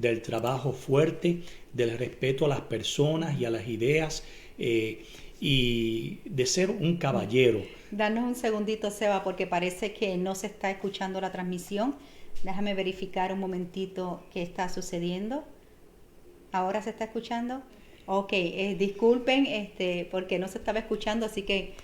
del trabajo fuerte, del respeto a las personas y a las ideas, y de ser un caballero. Danos un segundito, Seba, porque parece que no se está escuchando la transmisión. Déjame verificar un momentito qué está sucediendo. ¿Ahora se está escuchando? Ok, disculpen porque no se estaba escuchando, así que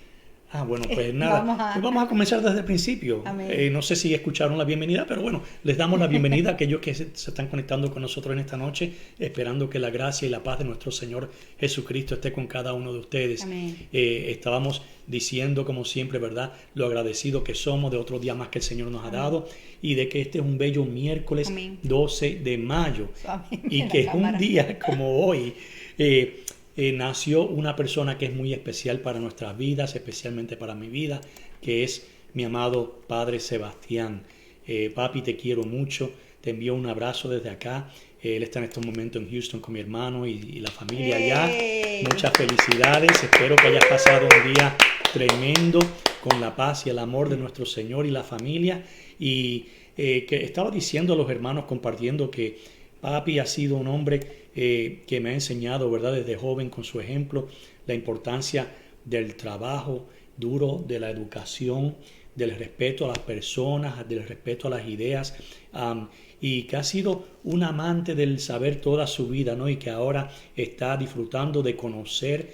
Bueno, pues nada, vamos a comenzar desde el principio. Amén. No sé si escucharon la bienvenida, pero bueno, les damos la bienvenida a aquellos que se están conectando con nosotros en esta noche, esperando que la gracia y la paz de nuestro Señor Jesucristo esté con cada uno de ustedes. Amén. Estábamos diciendo, como siempre, ¿verdad?, lo agradecido que somos de otro día más que el Señor nos ha dado, y de que este es un bello miércoles, Amén, 12 de mayo, Amén. y que es un día como hoy. Nació una persona que es muy especial para nuestras vidas, especialmente para mi vida, que es mi amado Padre Sebastián. Papi, te quiero mucho, te envío un abrazo desde acá. Él está en estos momentos en Houston con mi hermano y la familia allá. Muchas felicidades, espero que hayas pasado un día tremendo con la paz y el amor de nuestro Señor y la familia. Y que estaba diciendo a los hermanos, compartiendo que papi ha sido un hombre que me ha enseñado, ¿verdad?, desde joven con su ejemplo, la importancia del trabajo duro, de la educación, del respeto a las personas, del respeto a las ideas, y que ha sido un amante del saber toda su vida, ¿no? Y que ahora está disfrutando de conocer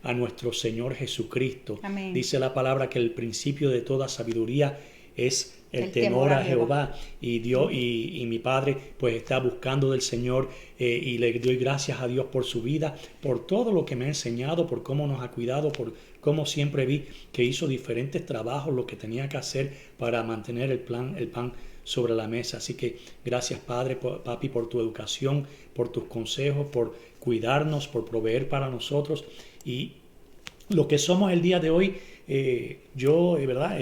a nuestro Señor Jesucristo. Amén. Dice la palabra que el principio de toda sabiduría es el temor a Jehová, y Dios y mi padre pues está buscando del Señor, y le doy gracias a Dios por su vida, por todo lo que me ha enseñado, por cómo nos ha cuidado, por cómo siempre vi que hizo diferentes trabajos, lo que tenía que hacer para mantener el pan sobre la mesa. Así que gracias, Padre, papi, por tu educación, por tus consejos, por cuidarnos, por proveer para nosotros, y lo que somos el día de hoy, yo, ¿verdad?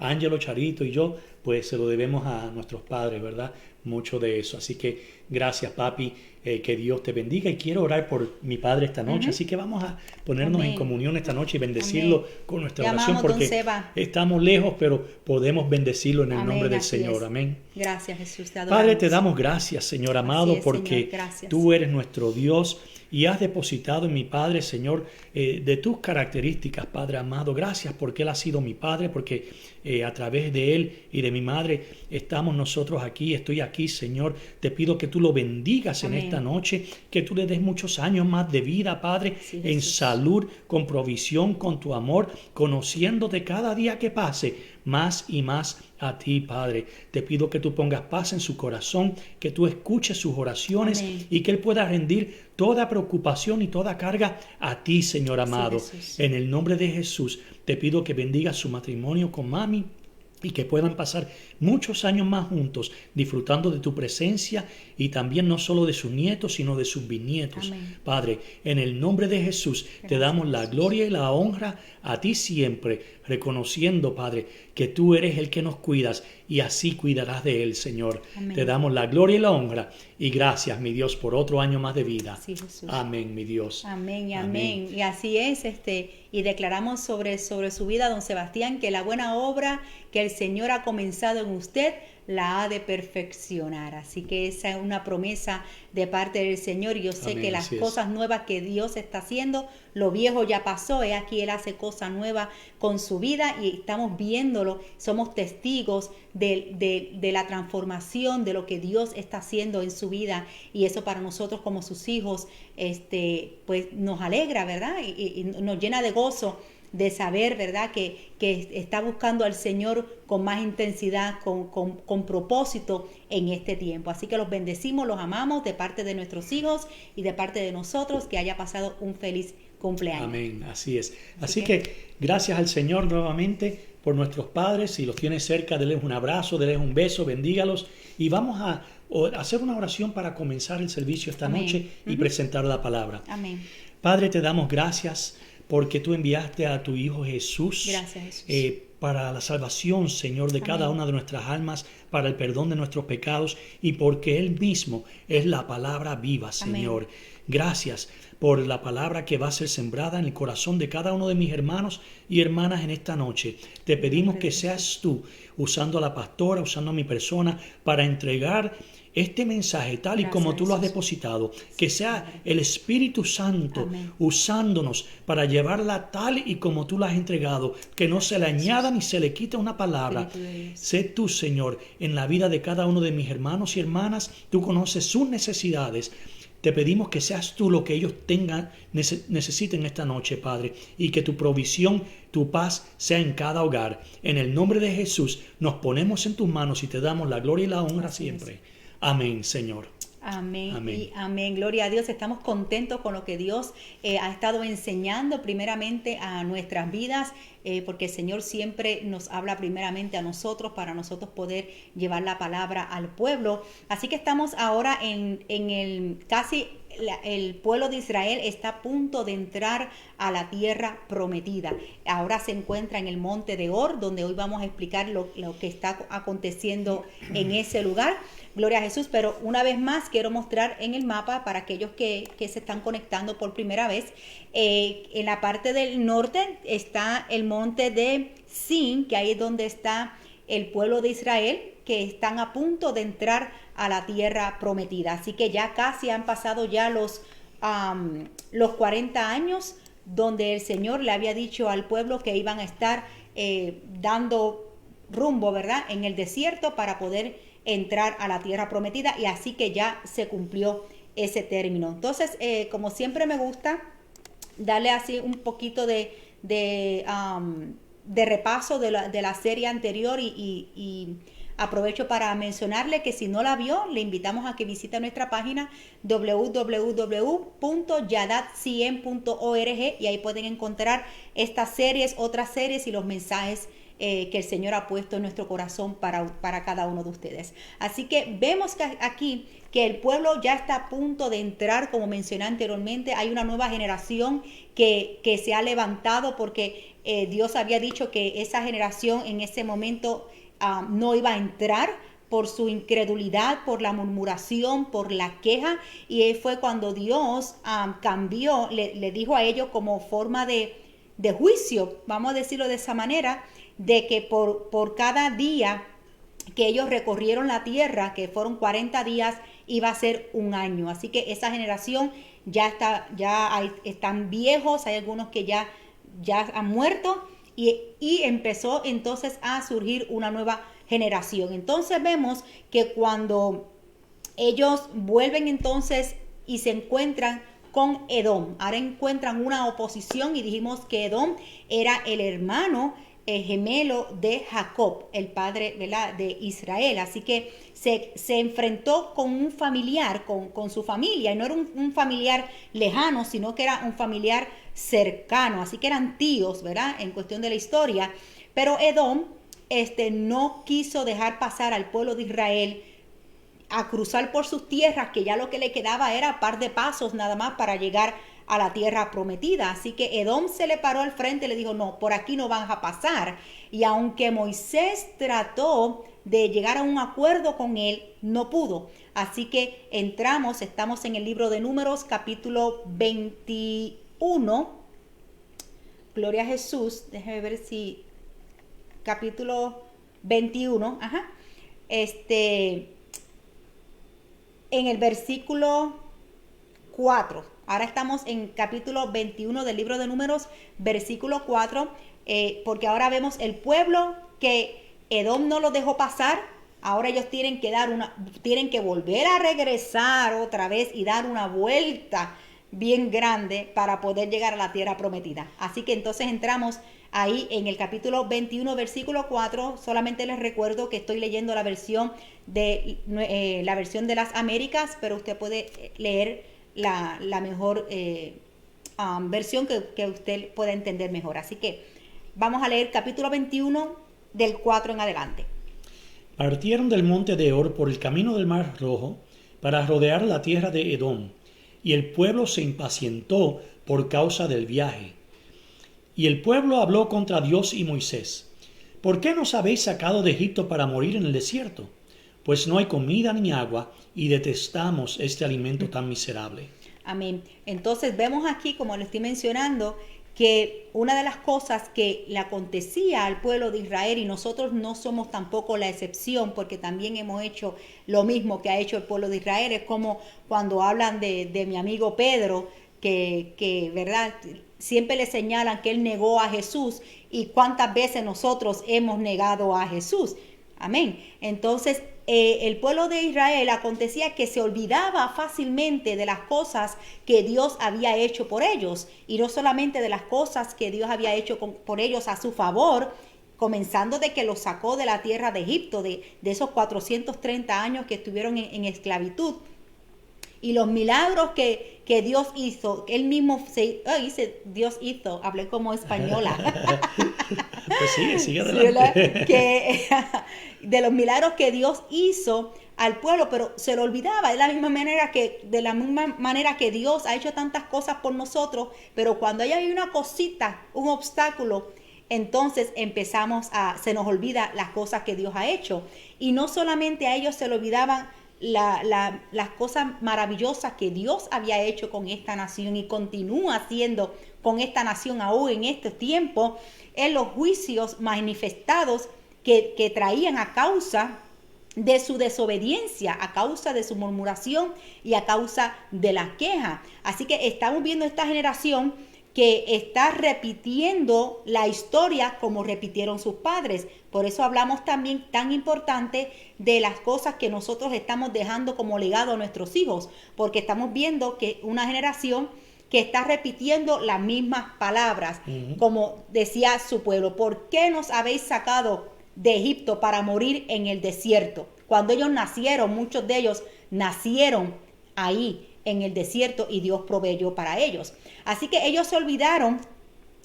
Ángelo, Charito y yo, pues se lo debemos a nuestros padres, ¿verdad? Mucho de eso. Así que gracias, papi, que Dios te bendiga. Y quiero orar por mi padre esta noche. Así que vamos a ponernos en comunión esta noche y bendecirlo con nuestra oración, porque estamos lejos, pero podemos bendecirlo en el nombre del Señor. Amén. Gracias, Jesús. Te adoramos. Padre, te damos gracias, Señor amado, porque Señor, tú eres nuestro Dios y has depositado en mi Padre, Señor, de tus características, Padre amado. Gracias porque Él ha sido mi Padre, porque a través de Él y de mi madre estamos nosotros aquí. Estoy aquí, Señor. Te pido que tú lo bendigas en esta noche, que tú le des muchos años más de vida, Padre, en salud, con provisión, con tu amor, conociéndote cada día que pase más y más a ti, Padre. Te pido que tú pongas paz en su corazón, que tú escuches sus oraciones. Amén. Y que Él pueda rendir toda preocupación y toda carga a ti, Señor amado. Sí, en el nombre de Jesús, te pido que bendigas su matrimonio con mami y que puedan pasar muchos años más juntos, disfrutando de tu presencia, y también no solo de sus nietos, sino de sus bisnietos. Amén. Padre, en el nombre de Jesús, gracias, te damos la gloria y la honra a ti siempre, reconociendo, Padre, que tú eres el que nos cuidas, y así cuidarás de él, Señor. Amén. Te damos la gloria y la honra, y gracias, mi Dios, por otro año más de vida. Sí, Jesús. Amén, mi Dios. Amén, amén. Y así es, y declaramos sobre su vida, don Sebastián, que la buena obra que el Señor ha comenzado en usted la ha de perfeccionar. Así que esa es una promesa de parte del Señor, y yo sé que las cosas nuevas que Dios está haciendo, lo viejo ya pasó, aquí Él hace cosas nuevas con su vida, y estamos viéndolo, somos testigos de la transformación, de lo que Dios está haciendo en su vida, y eso para nosotros como sus hijos, pues nos alegra, ¿verdad? Y nos llena de gozo de saber, ¿verdad?, que está buscando al Señor con más intensidad, con propósito en este tiempo. Así que los bendecimos, los amamos de parte de nuestros hijos y de parte de nosotros. Que haya pasado un feliz cumpleaños. Amén, así es. Así que gracias al Señor nuevamente por nuestros padres. Si los tienes cerca, denles un abrazo, denles un beso, bendígalos, y vamos a hacer una oración para comenzar el servicio esta noche y presentar la palabra. Amén. Padre, te damos gracias porque tú enviaste a tu Hijo Jesús, gracias, Jesús, para la salvación, Señor, de cada una de nuestras almas, para el perdón de nuestros pecados, y porque Él mismo es la palabra viva, Señor. Amén. Gracias por la palabra que va a ser sembrada en el corazón de cada uno de mis hermanos y hermanas en esta noche. Te pedimos que seas tú usando a la pastora, usando a mi persona, para entregar este mensaje tal y como tú lo has depositado, que sea el Espíritu Santo Amén. usándonos para llevarla tal y como tú la has entregado, que no se le añada ni se le quita una palabra. Espíritu de Dios. Sé tú, Señor, en la vida de cada uno de mis hermanos y hermanas. Tú conoces sus necesidades. Te pedimos que seas tú lo que ellos necesiten esta noche, Padre, y que tu provisión, tu paz sea en cada hogar. En el nombre de Jesús nos ponemos en tus manos y te damos la gloria y la honra siempre. Amén, Señor. Amén, Amén. y amén. Gloria a Dios. Estamos contentos con lo que Dios ha estado enseñando primeramente a nuestras vidas, porque el Señor siempre nos habla primeramente a nosotros para nosotros poder llevar la palabra al pueblo. Así que estamos ahora en el el pueblo de Israel está a punto de entrar a la tierra prometida. Ahora se encuentra en el monte de Or, donde hoy vamos a explicar lo que está aconteciendo en ese lugar. Gloria a Jesús, pero una vez más quiero mostrar en el mapa para aquellos que se están conectando por primera vez. En la parte del norte está el monte de Sin, que ahí es donde está el pueblo de Israel, que están a punto de entrar a la tierra prometida. Así que ya casi han pasado ya los 40 años donde el Señor le había dicho al pueblo que iban a estar dando rumbo, ¿verdad?, en el desierto para poder entrar a la tierra prometida, y así que ya se cumplió ese término. Entonces, como siempre me gusta darle así un poquito de repaso de la serie anterior, y aprovecho para mencionarle que si no la vio, le invitamos a que visite nuestra página www.yadatcien.org, y ahí pueden encontrar estas series, otras series y los mensajes que el Señor ha puesto en nuestro corazón para cada uno de ustedes. Así que vemos que aquí que el pueblo ya está a punto de entrar, como mencioné anteriormente. Hay una nueva generación que se ha levantado, porque Dios había dicho que esa generación en ese momento no iba a entrar por su incredulidad, por la murmuración, por la queja, y fue cuando Dios cambió, le dijo a ellos como forma de juicio, vamos a decirlo de esa manera, de que por cada día que ellos recorrieron la tierra, que fueron 40 días, iba a ser un año. Así que esa generación ya están viejos, hay algunos que ya han muerto, y empezó entonces a surgir una nueva generación. Entonces vemos que cuando ellos vuelven entonces y se encuentran con Edom, ahora encuentran una oposición, y dijimos que Edom era el hermano gemelo de Jacob, el padre, ¿verdad?, de Israel. Así que se enfrentó con un familiar, con su familia, y no era un familiar lejano, sino que era un familiar cercano. Así que eran tíos, ¿verdad?, en cuestión de la historia. Pero Edom no quiso dejar pasar al pueblo de Israel a cruzar por sus tierras, que ya lo que le quedaba era un par de pasos nada más para llegar a la tierra prometida. Así que Edom se le paró al frente y le dijo: no, por aquí no van a pasar. Y aunque Moisés trató de llegar a un acuerdo con él, no pudo. Así que estamos en el libro de Números, capítulo 21. Gloria a Jesús. Déjeme ver si capítulo 21, en el versículo 4. Ahora estamos en capítulo 21 del libro de Números, versículo 4, porque ahora vemos el pueblo que Edom no lo dejó pasar. Ahora ellos tienen que volver a regresar otra vez y dar una vuelta bien grande para poder llegar a la tierra prometida. Así que entonces entramos ahí en el capítulo 21, versículo 4. Solamente les recuerdo que estoy leyendo la versión de las Américas, pero usted puede leer la mejor versión que usted pueda entender mejor. Así que vamos a leer capítulo 21 del 4 en adelante. Partieron del monte de Or por el camino del Mar Rojo para rodear la tierra de Edom, y el pueblo se impacientó por causa del viaje. Y el pueblo habló contra Dios y Moisés: ¿por qué nos habéis sacado de Egipto para morir en el desierto? Pues no hay comida ni agua, y detestamos este alimento tan miserable. Amén. Entonces vemos aquí, como lo estoy mencionando, que una de las cosas que le acontecía al pueblo de Israel, y nosotros no somos tampoco la excepción, porque también hemos hecho lo mismo que ha hecho el pueblo de Israel, es como cuando hablan de mi amigo Pedro, que verdad, siempre le señalan que él negó a Jesús, y cuántas veces nosotros hemos negado a Jesús. Amén. Entonces, el pueblo de Israel acontecía que se olvidaba fácilmente de las cosas que Dios había hecho por ellos, y no solamente de las cosas que Dios había hecho por ellos a su favor, comenzando de que los sacó de la tierra de Egipto, de esos 430 años que estuvieron en esclavitud, y los milagros que Dios hizo. Él mismo dice Dios hizo, hablé como española. Pues sigue Sí, adelante. de los milagros que Dios hizo al pueblo, pero se lo olvidaba. De la misma manera que Dios ha hecho tantas cosas por nosotros, pero cuando hay una cosita, un obstáculo, entonces se nos olvida las cosas que Dios ha hecho. Y no solamente a ellos se le olvidaban las cosas maravillosas que Dios había hecho con esta nación y continúa haciendo con esta nación aún en este tiempo, en los juicios manifestados que traían a causa de su desobediencia, a causa de su murmuración y a causa de la queja. Así que estamos viendo esta generación que está repitiendo la historia como repitieron sus padres. Por eso hablamos también tan importante de las cosas que nosotros estamos dejando como legado a nuestros hijos, porque estamos viendo que una generación que está repitiendo las mismas palabras, como decía su pueblo. ¿Por qué nos habéis sacado de Egipto para morir en el desierto? Cuando ellos nacieron, muchos de ellos nacieron ahí en el desierto y Dios proveyó para ellos. Así que ellos se olvidaron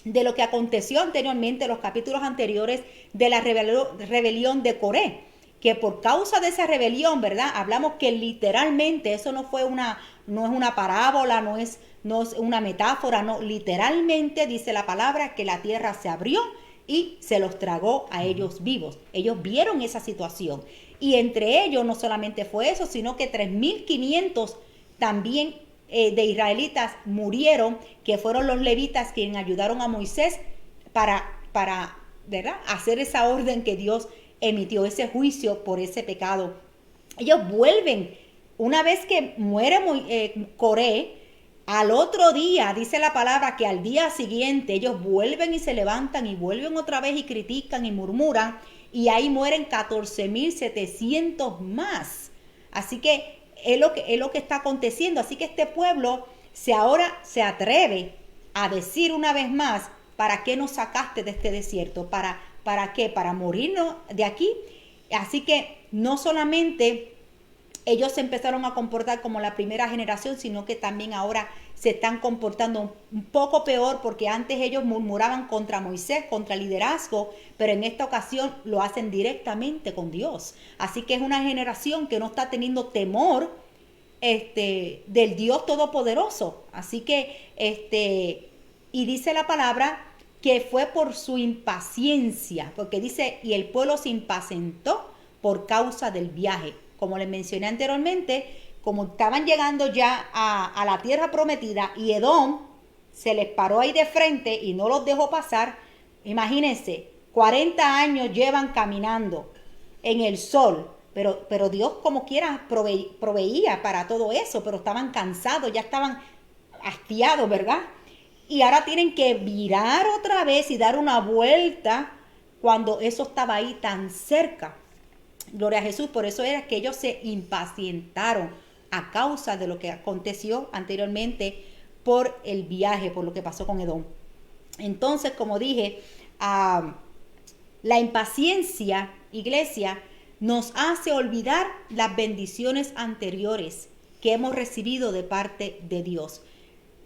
de lo que aconteció anteriormente en los capítulos anteriores de la rebelión de Coré, que por causa de esa rebelión, ¿verdad? Hablamos que literalmente eso no es una parábola, no es una metáfora, no, literalmente dice la palabra que la tierra se abrió y se los tragó a ellos vivos. Ellos vieron esa situación, y entre ellos no solamente fue eso, sino que 3.500 también de israelitas murieron, que fueron los levitas quienes ayudaron a Moisés para ¿verdad?, hacer esa orden que Dios emitió, ese juicio por ese pecado. Ellos vuelven, una vez que muere Coré, al otro día, dice la palabra que al día siguiente ellos vuelven y se levantan y vuelven otra vez y critican y murmuran, y ahí mueren 14.700 más. Así que es lo que está aconteciendo. Así que este pueblo ahora se atreve a decir una vez más: ¿para qué nos sacaste de este desierto? ¿Para qué? ¿Para morirnos de aquí? Así que no solamente ellos se empezaron a comportar como la primera generación, sino que también ahora se están comportando un poco peor, porque antes ellos murmuraban contra Moisés, contra el liderazgo, pero en esta ocasión lo hacen directamente con Dios. Así que es una generación que no está teniendo temor del Dios Todopoderoso. Así que, y dice la palabra que fue por su impaciencia, porque dice, y el pueblo se impacientó por causa del viaje. Como les mencioné anteriormente, como estaban llegando ya a la tierra prometida, y Edom se les paró ahí de frente y no los dejó pasar. Imagínense, 40 años llevan caminando en el sol, pero Dios como quiera proveía para todo eso, pero estaban cansados, ya estaban hastiados, ¿verdad? Y ahora tienen que virar otra vez y dar una vuelta cuando eso estaba ahí tan cerca. Gloria a Jesús. Por eso era que ellos se impacientaron a causa de lo que aconteció anteriormente por el viaje, por lo que pasó con Edom. Entonces, como dije, la impaciencia, iglesia, nos hace olvidar las bendiciones anteriores que hemos recibido de parte de Dios.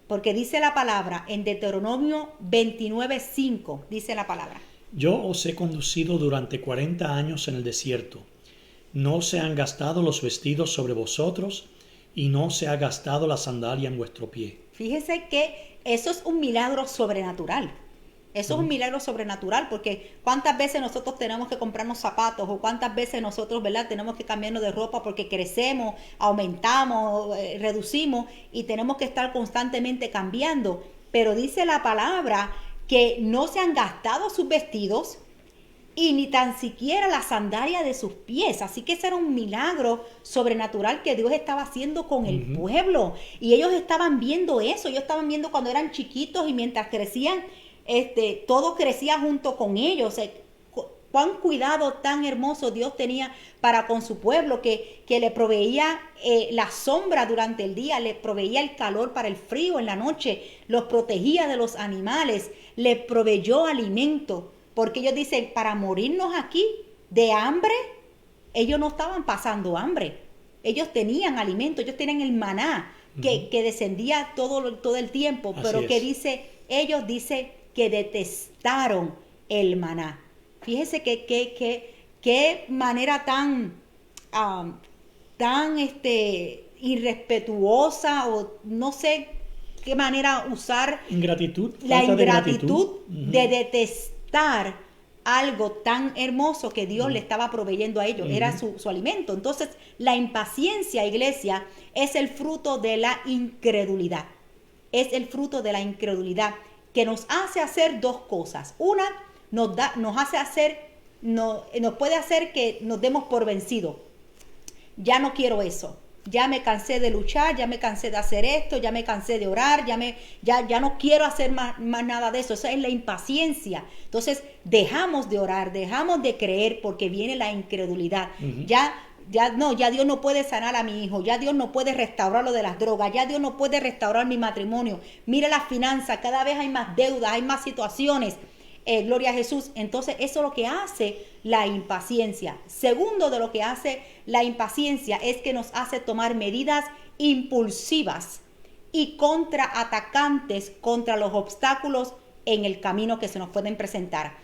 Porque dice la palabra en Deuteronomio 29:5, dice la palabra: Yo os he conducido durante 40 años en el desierto. No se han gastado los vestidos sobre vosotros, y no se ha gastado la sandalia en vuestro pie. Fíjese que eso es un milagro sobrenatural. Eso es un milagro sobrenatural, porque cuántas veces nosotros tenemos que comprarnos zapatos, o cuántas veces nosotros, ¿verdad?, tenemos que cambiarnos de ropa porque crecemos, aumentamos, reducimos, y tenemos que estar constantemente cambiando. Pero dice la palabra que no se han gastado sus vestidos y ni tan siquiera la sandalia de sus pies. Así que ese era un milagro sobrenatural que Dios estaba haciendo con el pueblo. Y ellos estaban viendo eso, ellos estaban viendo cuando eran chiquitos y mientras crecían, todo crecía junto con ellos. Cuán cuidado tan hermoso Dios tenía para con su pueblo, que le proveía la sombra durante el día, le proveía el calor para el frío en la noche, los protegía de los animales, les proveyó alimento. Porque ellos dicen, para morirnos aquí de hambre, ellos no estaban pasando hambre. Ellos tenían alimento, ellos tenían el maná que descendía todo el tiempo. Así pero es. que dice, ellos dicen que detestaron el maná. Fíjese qué manera tan irrespetuosa, o no sé qué manera usar Ingratitud, la falta de ingratitud gratitud. de detestar algo tan hermoso que Dios le estaba proveyendo a ellos, era su alimento. Entonces, la impaciencia, iglesia, es el fruto de la incredulidad. Es el fruto de la incredulidad que nos hace hacer dos cosas. Una, nos puede hacer que nos demos por vencido. Ya no quiero eso. Ya me cansé de luchar, ya me cansé de hacer esto, ya me cansé de orar, ya no quiero hacer más nada de eso. Esa es la impaciencia. Entonces dejamos de orar, dejamos de creer porque viene la incredulidad. Ya Dios no puede sanar a mi hijo, ya Dios no puede restaurar lo de las drogas, ya Dios no puede restaurar mi matrimonio. Mira las finanzas, cada vez hay más deudas, hay más situaciones. Gloria a Jesús. Entonces eso es lo que hace la impaciencia. Segundo de lo que hace la impaciencia es que nos hace tomar medidas impulsivas y contraatacantes contra los obstáculos en el camino que se nos pueden presentar.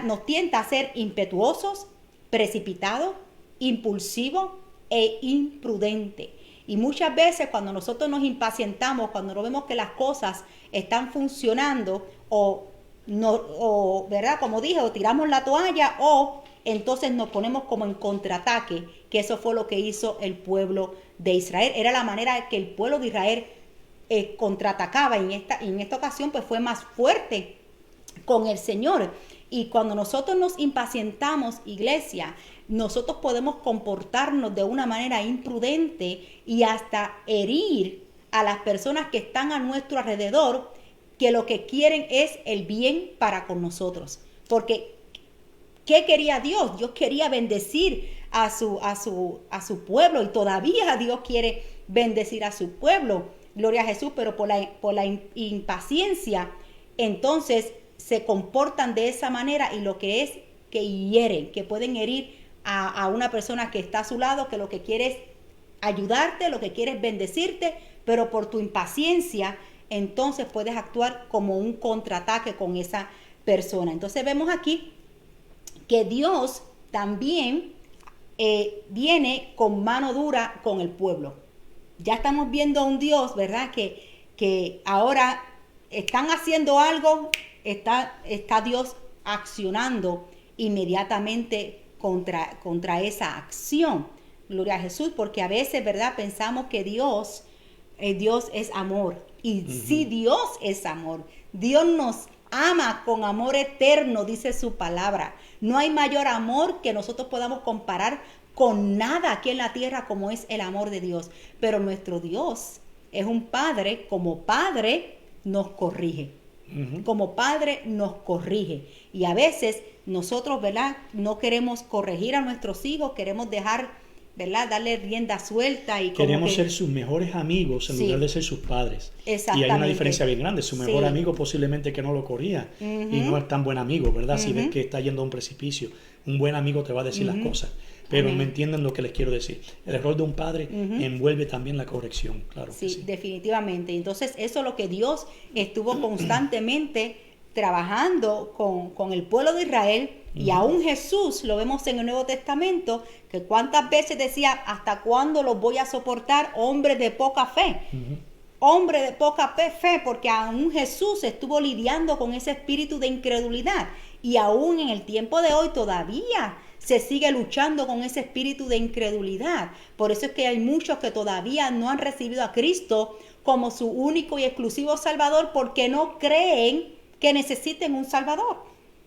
Nos tienta a ser impetuosos, precipitados, impulsivos e imprudentes. Y muchas veces cuando nosotros nos impacientamos, cuando no vemos que las cosas están funcionando ¿verdad? Como dije, o tiramos la toalla o entonces nos ponemos como en contraataque, que eso fue lo que hizo el pueblo de Israel. Era la manera que el pueblo de Israel contraatacaba. En esta ocasión pues fue más fuerte con el Señor. Y cuando nosotros nos impacientamos, iglesia, nosotros podemos comportarnos de una manera imprudente y hasta herir a las personas que están a nuestro alrededor, que lo que quieren es el bien para con nosotros. Porque, ¿qué quería Dios? Dios quería bendecir a su pueblo, y todavía Dios quiere bendecir a su pueblo. Gloria a Jesús, pero por la impaciencia, entonces se comportan de esa manera, y lo que es que hieren, que pueden herir a una persona que está a su lado, que lo que quiere es ayudarte, lo que quiere es bendecirte, pero por tu impaciencia entonces puedes actuar como un contraataque con esa persona. Entonces vemos aquí que Dios también viene con mano dura con el pueblo. Ya estamos viendo a un Dios, ¿verdad? Que ahora están haciendo algo, está Dios accionando inmediatamente contra esa acción. Gloria a Jesús, porque a veces, ¿verdad? Pensamos que Dios es amor. Y sí, Dios es amor. Dios nos ama con amor eterno, dice su palabra. No hay mayor amor que nosotros podamos comparar con nada aquí en la tierra como es el amor de Dios. Pero nuestro Dios es un Padre, como Padre nos corrige. Como Padre nos corrige. Y a veces nosotros, ¿verdad? No queremos corregir a nuestros hijos, queremos dejar, ¿verdad? Darle rienda suelta y queremos ser sus mejores amigos en lugar de ser sus padres. Exactamente. Y hay una diferencia bien grande. Su mejor amigo posiblemente que no lo corría y no es tan buen amigo, ¿verdad? Si ves que está yendo a un precipicio, un buen amigo te va a decir las cosas. Pero me entienden lo que les quiero decir. El error de un padre envuelve también la corrección, claro. Sí, que sí, definitivamente. Entonces eso es lo que Dios estuvo constantemente trabajando con el pueblo de Israel. Y aún Jesús, lo vemos en el Nuevo Testamento, que cuántas veces decía, ¿hasta cuándo los voy a soportar, hombres de poca fe? Hombre de poca fe, porque aún Jesús estuvo lidiando con ese espíritu de incredulidad. Y aún en el tiempo de hoy todavía se sigue luchando con ese espíritu de incredulidad. Por eso es que hay muchos que todavía no han recibido a Cristo como su único y exclusivo Salvador, porque no creen que necesiten un Salvador.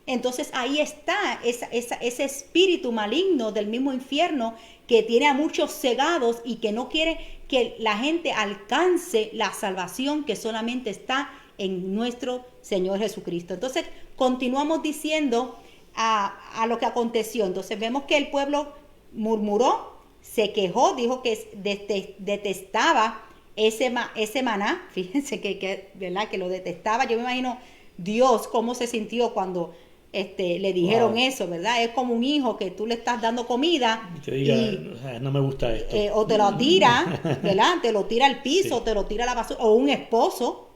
Entonces ahí está ese espíritu maligno del mismo infierno que tiene a muchos cegados y que no quiere que la gente alcance la salvación que solamente está en nuestro Señor Jesucristo. Entonces continuamos diciendo a lo que aconteció. Entonces vemos que el pueblo murmuró, se quejó, dijo que detestaba ese maná. Fíjense ¿verdad? Que lo detestaba. Yo me imagino Dios cómo se sintió cuando le dijeron eso, ¿verdad? Es como un hijo que tú le estás dando comida y te diga, no me gusta esto. O te lo tira, ¿verdad? Te lo tira al piso, Sí. te lo tira a la basura, o un esposo,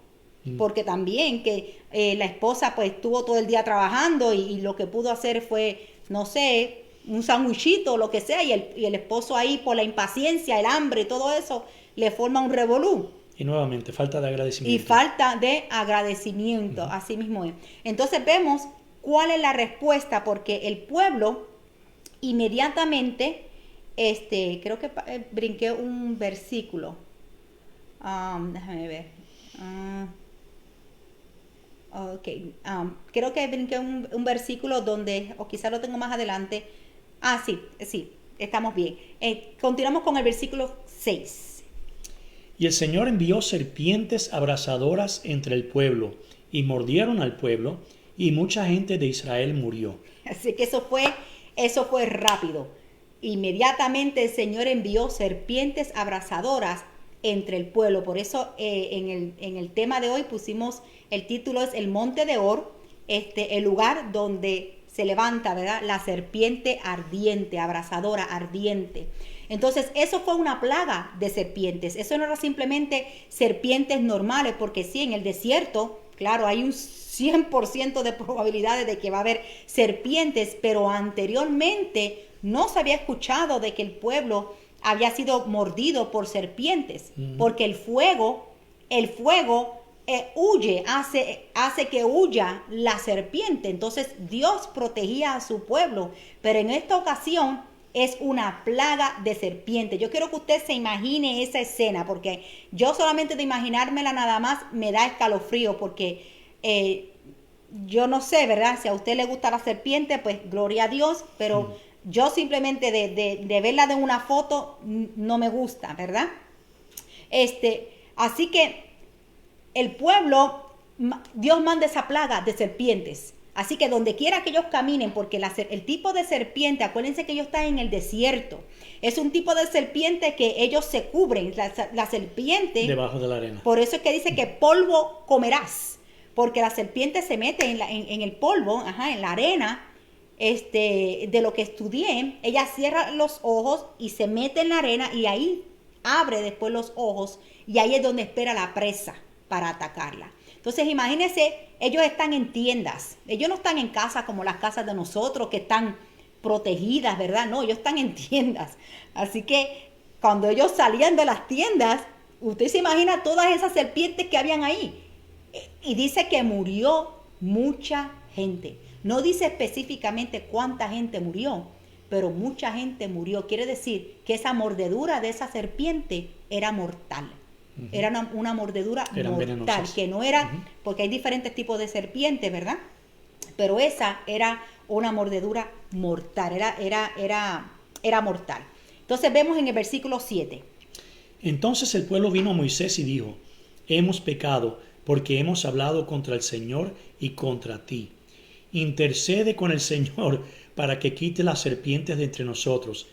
porque también que la esposa pues estuvo todo el día trabajando y lo que pudo hacer fue, no sé, un sandwichito o lo que sea, y el esposo ahí por la impaciencia, el hambre y todo eso, le forma un revolú. Y nuevamente, falta de agradecimiento. Y falta de agradecimiento, así mismo es. Entonces vemos cuál es la respuesta, porque el pueblo inmediatamente, creo que brinqué un versículo. Déjame ver. Ok. Creo que brinqué un versículo donde, o quizá lo tengo más adelante. Sí, estamos bien. Continuamos con el versículo 6. Y el Señor envió serpientes abrasadoras entre el pueblo, y mordieron al pueblo, y mucha gente de Israel murió. Así que eso fue rápido. Inmediatamente el Señor envió serpientes abrasadoras entre el pueblo. Por eso en el tema de hoy pusimos, el título es el Monte de Or, el lugar donde se levanta, ¿verdad? La serpiente ardiente, abrasadora, ardiente. Entonces, eso fue una plaga de serpientes. Eso no era simplemente serpientes normales, porque sí, en el desierto, claro, hay un 100% de probabilidades de que va a haber serpientes, pero anteriormente no se había escuchado de que el pueblo había sido mordido por serpientes, porque el fuego huye, hace que huya la serpiente. Entonces Dios protegía a su pueblo, pero en esta ocasión es una plaga de serpientes. Yo quiero que usted se imagine esa escena, porque yo solamente de imaginármela nada más me da escalofrío, porque yo no sé, ¿verdad? Si a usted le gusta la serpiente, pues gloria a Dios, pero yo simplemente de verla de una foto no me gusta, ¿verdad? Así que el pueblo, Dios manda esa plaga de serpientes. Así que donde quiera que ellos caminen, porque el tipo de serpiente, acuérdense que ellos están en el desierto, es un tipo de serpiente que ellos se cubren, la serpiente. Debajo de la arena. Por eso es que dice que polvo comerás, porque la serpiente se mete en el polvo, en la arena. De lo que estudié, ella cierra los ojos y se mete en la arena y ahí abre después los ojos y ahí es donde espera la presa para atacarla. Entonces imagínense, ellos están en tiendas, ellos no están en casas como las casas de nosotros que están protegidas, ¿verdad? No, ellos están en tiendas. Así que cuando ellos salían de las tiendas, usted se imagina todas esas serpientes que habían ahí. Y dice que murió mucha gente. No dice específicamente cuánta gente murió, pero mucha gente murió. Quiere decir que esa mordedura de esa serpiente era mortal. Era una mordedura mortal, venenosas. Que no era, porque hay diferentes tipos de serpientes, ¿verdad? Pero esa era una mordedura mortal, era mortal. Entonces vemos en el versículo 7. Entonces el pueblo vino a Moisés y dijo: hemos pecado porque hemos hablado contra el Señor y contra ti. Intercede con el Señor para que quite las serpientes de entre nosotros.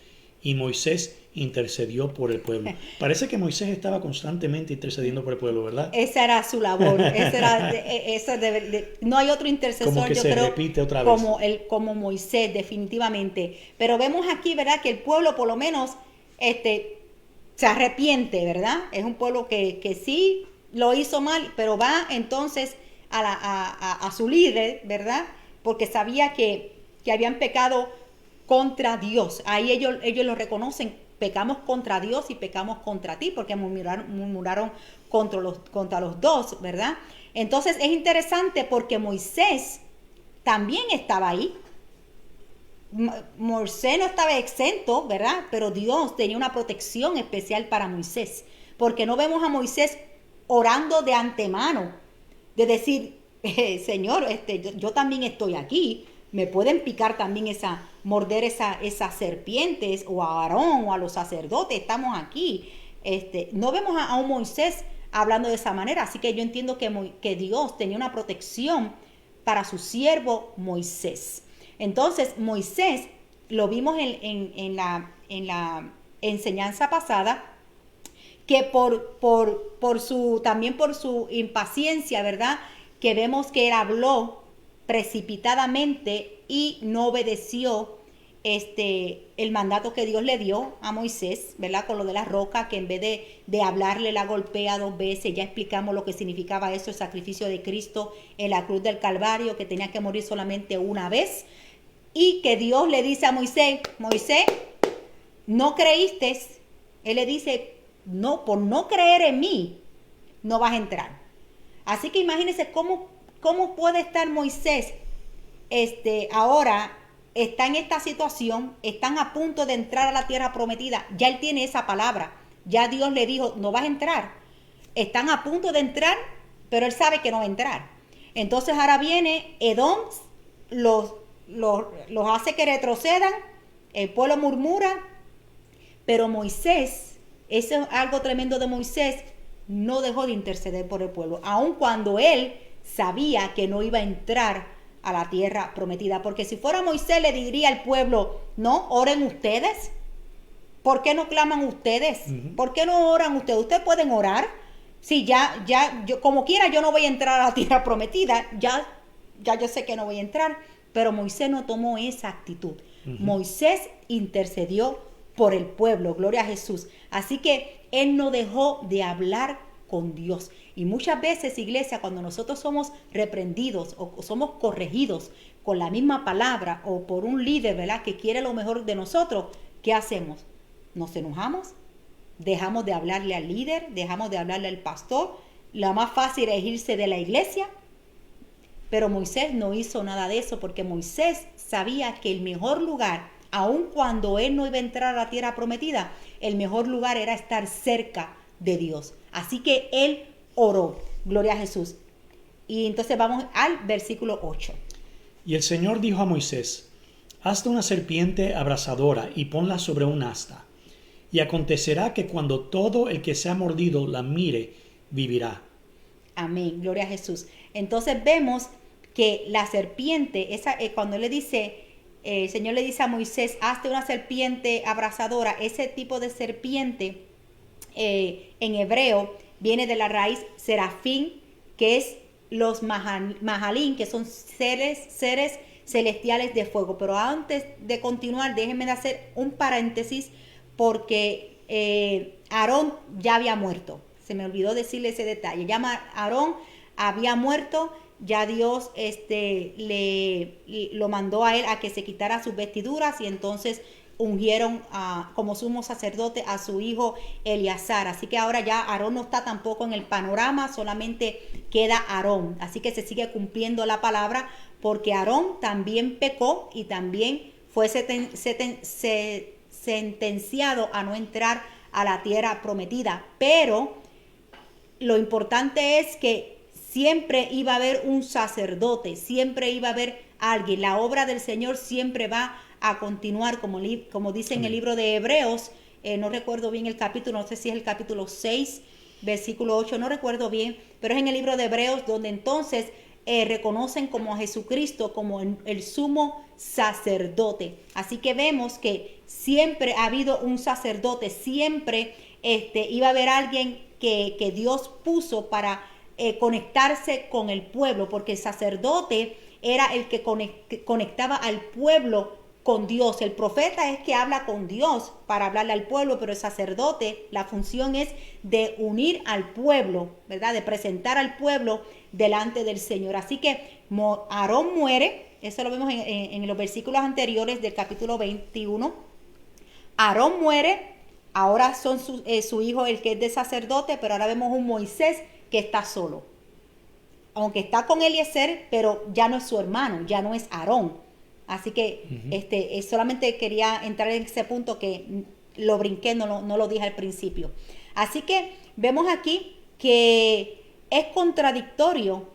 Y Moisés intercedió por el pueblo. Parece que Moisés estaba constantemente intercediendo por el pueblo, ¿verdad? Esa era su labor. No hay otro intercesor, como que yo se creo, repite otra vez. Como Moisés, definitivamente. Pero vemos aquí, ¿verdad?, que el pueblo por lo menos se arrepiente, ¿verdad? Es un pueblo que sí lo hizo mal, pero va entonces a su líder, ¿verdad? Porque sabía que habían pecado contra Dios. Ahí ellos lo reconocen: pecamos contra Dios y pecamos contra ti, porque murmuraron contra los dos, ¿verdad? Entonces es interesante porque Moisés también estaba ahí. Moisés no estaba exento, ¿verdad? Pero Dios tenía una protección especial para Moisés, porque no vemos a Moisés orando de antemano, de decir: Señor, yo también estoy aquí, me pueden picar también morder esas serpientes, o a Aarón o a los sacerdotes, estamos aquí. No vemos a un Moisés hablando de esa manera, así que yo entiendo que Dios tenía una protección para su siervo Moisés. Entonces Moisés, lo vimos en la enseñanza pasada, que también por su impaciencia, ¿verdad? Que vemos que él habló precipitadamente y no obedeció el mandato que Dios le dio a Moisés, ¿verdad? Con lo de la roca, que en vez de hablarle la golpea 2 veces. Ya explicamos lo que significaba eso, el sacrificio de Cristo en la cruz del Calvario, que tenía que morir solamente una vez. Y que Dios le dice a Moisés, Moisés, no creíste. Él le dice, no, por no creer en mí, no vas a entrar. Así que imagínense cómo puede estar Moisés ahora. Está en esta situación, están a punto de entrar a la tierra prometida. Ya él tiene esa palabra. Ya Dios le dijo, no vas a entrar. Están a punto de entrar, pero él sabe que no va a entrar. Entonces ahora viene Edom, los hace que retrocedan, el pueblo murmura, pero Moisés, eso es algo tremendo de Moisés, no dejó de interceder por el pueblo, aun cuando él sabía que no iba a entrar a la tierra prometida, porque si fuera Moisés le diría al pueblo, no, oren ustedes. ¿Por qué no claman ustedes? ¿Por qué no oran ustedes? Ustedes pueden orar. Si yo como quiera yo no voy a entrar a la tierra prometida, ya yo sé que no voy a entrar, pero Moisés no tomó esa actitud. Moisés intercedió por el pueblo, gloria a Jesús. Así que él no dejó de hablar con Dios. Y muchas veces, iglesia, cuando nosotros somos reprendidos o somos corregidos con la misma palabra o por un líder, ¿verdad?, que quiere lo mejor de nosotros, ¿qué hacemos? ¿Nos enojamos? ¿Dejamos de hablarle al líder? ¿Dejamos de hablarle al pastor? La más fácil es irse de la iglesia. Pero Moisés no hizo nada de eso, porque Moisés sabía que el mejor lugar, aun cuando él no iba a entrar a la tierra prometida, el mejor lugar era estar cerca de Dios. Así que él oró, gloria a Jesús. Y entonces vamos al versículo 8. Y el Señor dijo a Moisés, hazte una serpiente abrasadora y ponla sobre un asta. Y acontecerá que cuando todo el que sea mordido la mire, vivirá. Amén, gloria a Jesús. Entonces vemos que la serpiente, cuando le dice, el Señor le dice a Moisés, hazte una serpiente abrasadora, ese tipo de serpiente en hebreo viene de la raíz serafín, que es los mahalín, que son seres celestiales de fuego. Pero antes de continuar, déjenme hacer un paréntesis, porque Aarón ya había muerto. Se me olvidó decirle ese detalle. Aarón había muerto, ya Dios lo mandó a él a que se quitara sus vestiduras, y entonces ungieron como sumo sacerdote a su hijo Eleazar. Así que ahora ya Aarón no está tampoco en el panorama, solamente queda Aarón. Así que se sigue cumpliendo la palabra, porque Aarón también pecó y también fue sentenciado a no entrar a la tierra prometida. Pero lo importante es que siempre iba a haber un sacerdote, siempre iba a haber alguien. La obra del Señor siempre va a continuar, como dice en el libro de Hebreos, no recuerdo bien el capítulo, no sé si es el capítulo 6, versículo 8, no recuerdo bien, pero es en el libro de Hebreos donde entonces reconocen como a Jesucristo como el sumo sacerdote. Así que vemos que siempre ha habido un sacerdote, siempre iba a haber alguien que Dios puso para conectarse con el pueblo, porque el sacerdote era el que conectaba al pueblo con Dios. El profeta es que habla con Dios para hablarle al pueblo, pero el sacerdote, la función es de unir al pueblo, ¿verdad?, de presentar al pueblo delante del Señor. Así que Aarón muere, eso lo vemos en los versículos anteriores del capítulo 21. Aarón muere, ahora son su hijo el que es de sacerdote, pero ahora vemos un Moisés que está solo. Aunque está con Eliezer, pero ya no es su hermano, ya no es Aarón. Así que solamente quería entrar en ese punto, que lo brinqué, no lo dije al principio. Así que vemos aquí que es contradictorio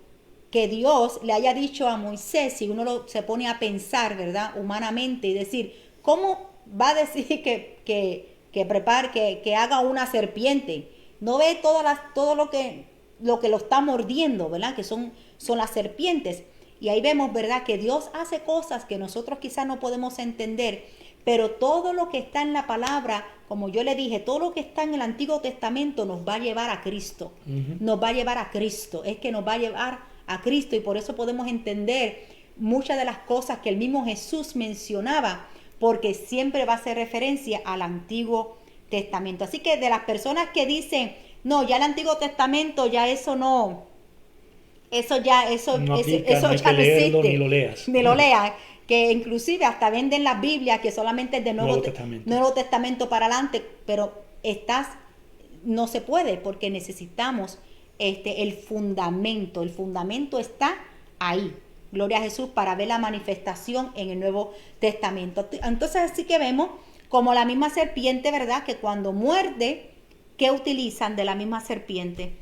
que Dios le haya dicho a Moisés, si uno se pone a pensar, ¿verdad? Humanamente y decir, ¿cómo va a decir que prepare, que haga una serpiente? No ve todo lo que lo está mordiendo, ¿verdad? Que son las serpientes. Y ahí vemos, ¿verdad? Que Dios hace cosas que nosotros quizás no podemos entender, pero todo lo que está en la palabra, como yo le dije, todo lo que está en el Antiguo Testamento nos va a llevar a Cristo. Nos va a llevar a Cristo. Es que nos va a llevar a Cristo, y por eso podemos entender muchas de las cosas que el mismo Jesús mencionaba, porque siempre va a hacer referencia al Antiguo Testamento. Así que de las personas que dicen, no, ya el Antiguo Testamento, ya eso no, eso ya no existe, ni lo leas. Ni lo leas, que inclusive hasta venden las Biblias que solamente es de Nuevo Testamento para adelante, pero no se puede, porque necesitamos el fundamento está ahí, gloria a Jesús, para ver la manifestación en el Nuevo Testamento. Entonces así que vemos como la misma serpiente, ¿verdad? Que cuando muerde, ¿qué utilizan de la misma serpiente?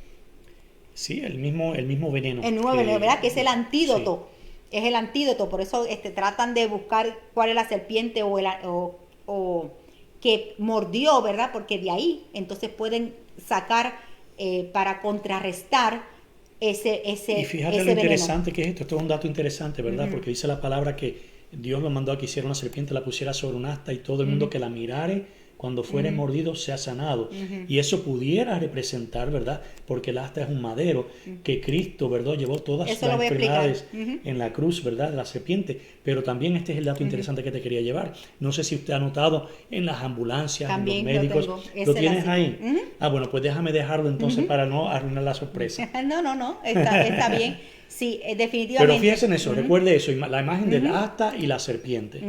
Sí, el mismo veneno. El nuevo veneno, ¿verdad? Que es el antídoto. Sí. Es el antídoto, por eso tratan de buscar cuál es la serpiente o que mordió, ¿verdad? Porque de ahí entonces pueden sacar para contrarrestar ese y fíjate lo interesante que es esto. Esto es un dato interesante, ¿verdad? Porque dice la palabra que Dios lo mandó a que hiciera una serpiente, la pusiera sobre un asta, y todo el mundo que la mirare cuando fuere mordido sea sanado. Y eso pudiera representar, ¿verdad? Porque el asta es un madero, que Cristo, ¿verdad? Llevó todas las enfermedades en la cruz, ¿verdad? De la serpiente. Pero también este es el dato interesante que te quería llevar. No sé si usted ha notado en las ambulancias, también en los médicos. ¿Lo tienes ahí? Ah, bueno, pues déjame dejarlo entonces para no arruinar la sorpresa. No, está bien. Sí, definitivamente. Pero fíjense en eso, recuerde eso, la imagen del asta y la serpiente.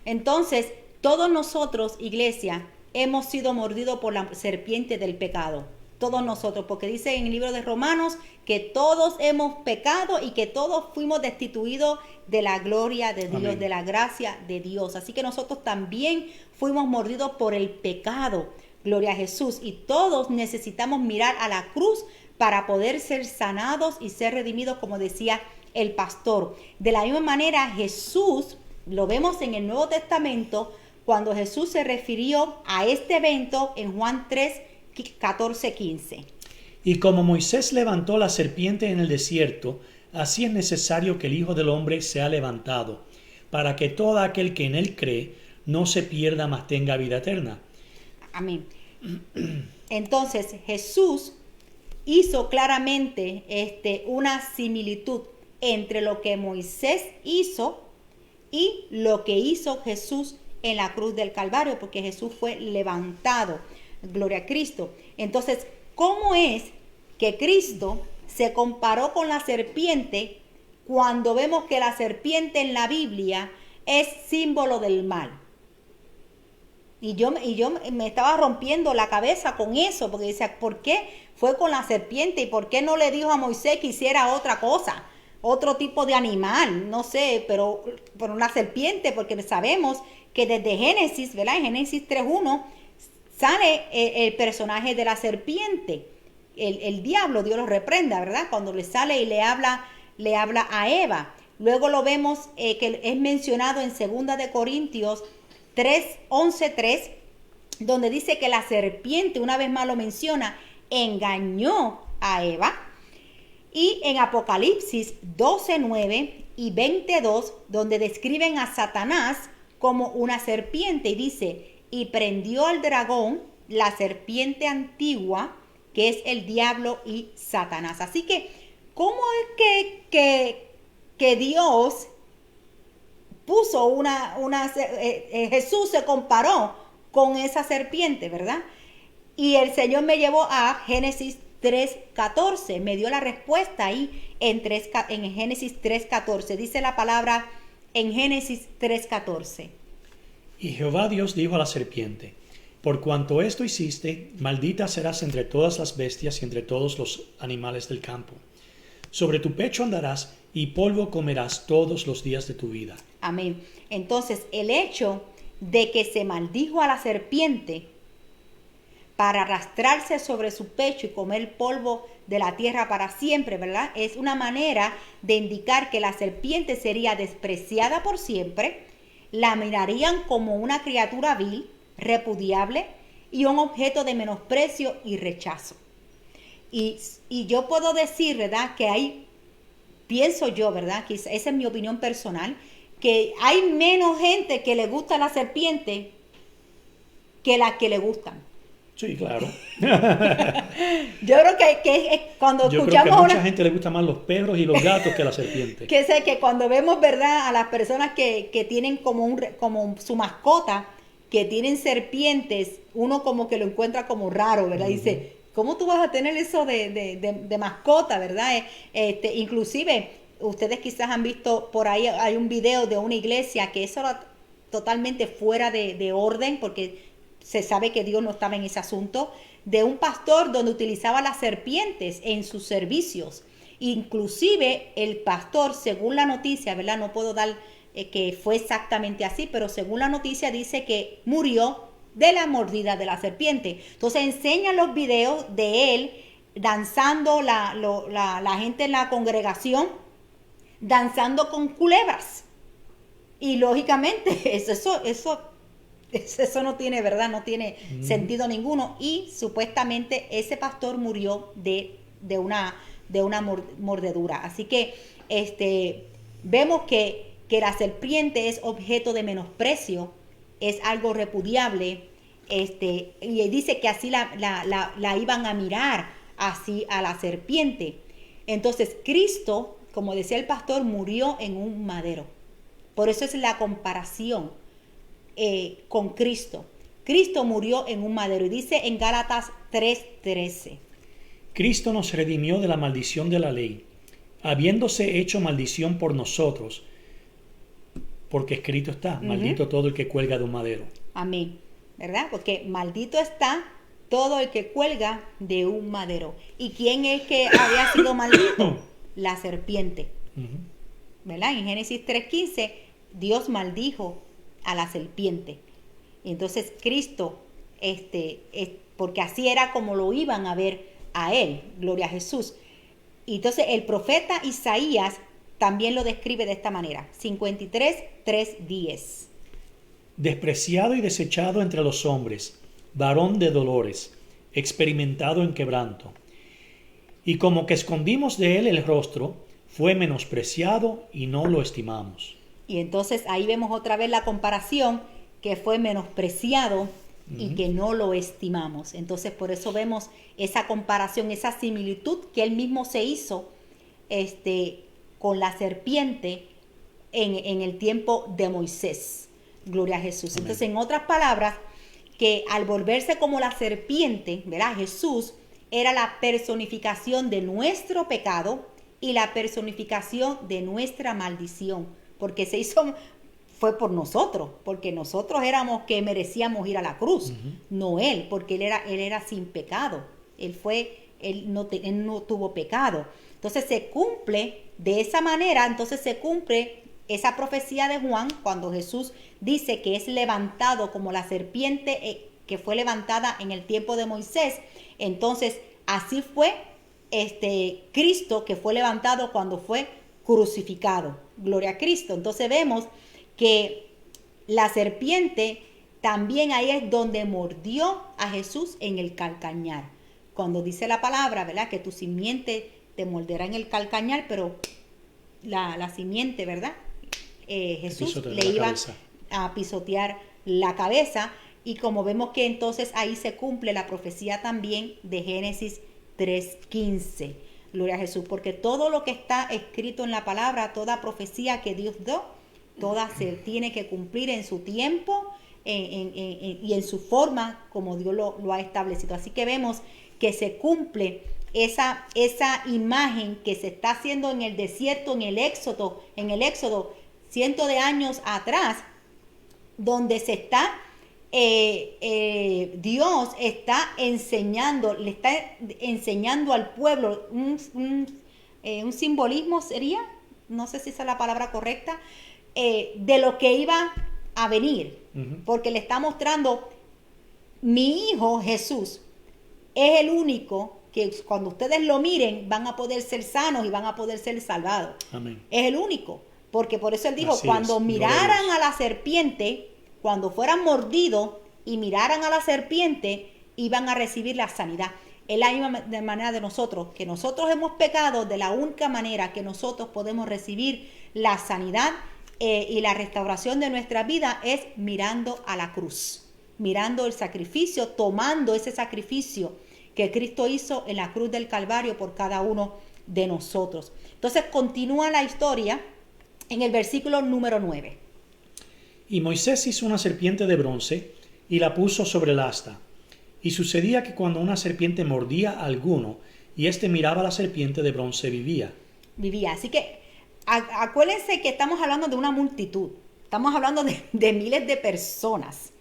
Entonces, todos nosotros, iglesia, hemos sido mordidos por la serpiente del pecado. Todos nosotros, porque dice en el libro de Romanos que todos hemos pecado y que todos fuimos destituidos de la gloria de Dios, Amén, de la gracia de Dios. Así que nosotros también fuimos mordidos por el pecado, gloria a Jesús. Y todos necesitamos mirar a la cruz para poder ser sanados y ser redimidos, como decía el pastor. De la misma manera, Jesús, lo vemos en el Nuevo Testamento, cuando Jesús se refirió a este evento en Juan 3, 14, 15. Y como Moisés levantó la serpiente en el desierto, así es necesario que el Hijo del Hombre sea levantado, para que todo aquel que en él cree no se pierda, mas tenga vida eterna. Amén. Entonces Jesús hizo claramente una similitud entre lo que Moisés hizo y lo que hizo Jesús en la cruz del Calvario, porque Jesús fue levantado. Gloria a Cristo. Entonces, ¿cómo es que Cristo se comparó con la serpiente cuando vemos que la serpiente en la Biblia es símbolo del mal? Y yo me estaba rompiendo la cabeza con eso, porque decía, ¿por qué fue con la serpiente? ¿Y por qué no le dijo a Moisés que hiciera otra cosa? Otro tipo de animal, no sé, pero una serpiente, porque sabemos que desde Génesis, ¿verdad? En Génesis 3.1 sale el personaje de la serpiente, el diablo, Dios lo reprenda, ¿verdad? Cuando le sale y le habla a Eva. Luego lo vemos que es mencionado en 2 de Corintios 11:3, donde dice que la serpiente, una vez más lo menciona, engañó a Eva. Y en Apocalipsis 12:9 y 22, donde describen a Satanás como una serpiente, y dice, y prendió al dragón, la serpiente antigua, que es el diablo y Satanás. Así que, ¿cómo es que Dios puso Jesús se comparó con esa serpiente, ¿verdad? Y el Señor me llevó a Génesis 3:14, me dio la respuesta ahí en Génesis 3:14. Dice la palabra en Génesis 3:14. Y Jehová Dios dijo a la serpiente, por cuanto esto hiciste, maldita serás entre todas las bestias y entre todos los animales del campo. Sobre tu pecho andarás y polvo comerás todos los días de tu vida. Amén. Entonces, el hecho de que se maldijo a la serpiente para arrastrarse sobre su pecho y comer polvo de la tierra para siempre, ¿verdad? Es una manera de indicar que la serpiente sería despreciada por siempre, la mirarían como una criatura vil, repudiable y un objeto de menosprecio y rechazo. Y yo puedo decir, ¿verdad?, que hay, pienso yo, ¿verdad?, que esa es mi opinión personal, que hay menos gente que le gusta la serpiente que las que le gustan. Sí, claro. Yo creo que cuando Yo escuchamos creo que a mucha gente le gustan más los perros y los gatos que la serpiente. que sé que cuando vemos, ¿verdad?, a las personas que tienen como su mascota, que tienen serpientes, uno como que lo encuentra como raro, ¿verdad? Dice, ¿cómo tú vas a tener eso de mascota, verdad? Inclusive, ustedes quizás han visto por ahí, hay un video de una iglesia que eso era totalmente fuera de orden, porque se sabe que Dios no estaba en ese asunto, de un pastor donde utilizaba las serpientes en sus servicios. Inclusive el pastor, según la noticia, ¿verdad?, no puedo dar que fue exactamente así, pero según la noticia dice que murió de la mordida de la serpiente. Entonces enseñan los videos de él danzando, la gente en la congregación danzando con culebras. Y lógicamente eso no tiene, ¿verdad? No tiene sentido ninguno. Y supuestamente ese pastor murió de una mordedura. Así que vemos que la serpiente es objeto de menosprecio, es algo repudiable, y dice que así la iban a mirar así a la serpiente. Entonces Cristo, como decía el pastor, murió en un madero. Por eso es la comparación con Cristo. Cristo murió en un madero, y dice en Gálatas 3:13. Cristo nos redimió de la maldición de la ley, habiéndose hecho maldición por nosotros, porque escrito está, maldito todo el que cuelga de un madero. Amén, ¿verdad? Porque maldito está todo el que cuelga de un madero. ¿Y quién es que había sido maldito? La serpiente, ¿verdad? En Génesis 3:15, Dios maldijo a la serpiente. Entonces Cristo, porque así era como lo iban a ver a él, gloria a Jesús. Y entonces el profeta Isaías también lo describe de esta manera, 53:3-10. Despreciado y desechado entre los hombres, varón de dolores, experimentado en quebranto. Y como que escondimos de él el rostro, fue menospreciado y no lo estimamos. Y entonces ahí vemos otra vez la comparación, que fue menospreciado y que no lo estimamos. Entonces por eso vemos esa comparación, esa similitud que él mismo se hizo con la serpiente en el tiempo de Moisés. Gloria a Jesús. Amén. Entonces, en otras palabras, que al volverse como la serpiente, ¿verdad?, Jesús era la personificación de nuestro pecado y la personificación de nuestra maldición, porque fue por nosotros, porque nosotros éramos que merecíamos ir a la cruz, no él, porque él era sin pecado, él no tuvo pecado. Entonces se cumple de esa manera, entonces se cumple esa profecía de Juan cuando Jesús dice que es levantado como la serpiente que fue levantada en el tiempo de Moisés. Entonces así fue Cristo, que fue levantado cuando fue crucificado. Gloria a Cristo. Entonces vemos que la serpiente también ahí es donde mordió a Jesús en el calcañar. Cuando dice la palabra, ¿verdad?, que tu simiente te morderá en el calcañar, pero la simiente, ¿verdad?, Jesús le iba a pisotear la cabeza. Y como vemos que entonces ahí se cumple la profecía también de Génesis 3:15. Gloria a Jesús, porque todo lo que está escrito en la palabra, toda profecía que Dios dio, toda se tiene que cumplir en su tiempo y en su forma como Dios lo ha establecido. Así que vemos que se cumple esa imagen que se está haciendo en el desierto, en el Éxodo, cientos de años atrás, donde se está Dios está enseñando, le está enseñando al pueblo un simbolismo, sería, no sé si esa es la palabra correcta, de lo que iba a venir, porque le está mostrando: mi hijo Jesús es el único que cuando ustedes lo miren van a poder ser sanos y van a poder ser salvados. Amén. Es el único. Porque por eso él dijo, Así cuando es, miraran gloria a a la serpiente, cuando fueran mordidos y miraran a la serpiente, iban a recibir la sanidad. Es la misma manera de nosotros, que nosotros hemos pecado, de la única manera que nosotros podemos recibir la sanidad y la restauración de nuestra vida es mirando a la cruz, mirando el sacrificio, tomando ese sacrificio que Cristo hizo en la cruz del Calvario por cada uno de nosotros. Entonces continúa la historia en el versículo número 9. Y Moisés hizo una serpiente de bronce y la puso sobre el asta. Y sucedía que cuando una serpiente mordía a alguno, y éste miraba a la serpiente de bronce, vivía. Así que acuérdense que estamos hablando de una multitud. Estamos hablando de miles de personas.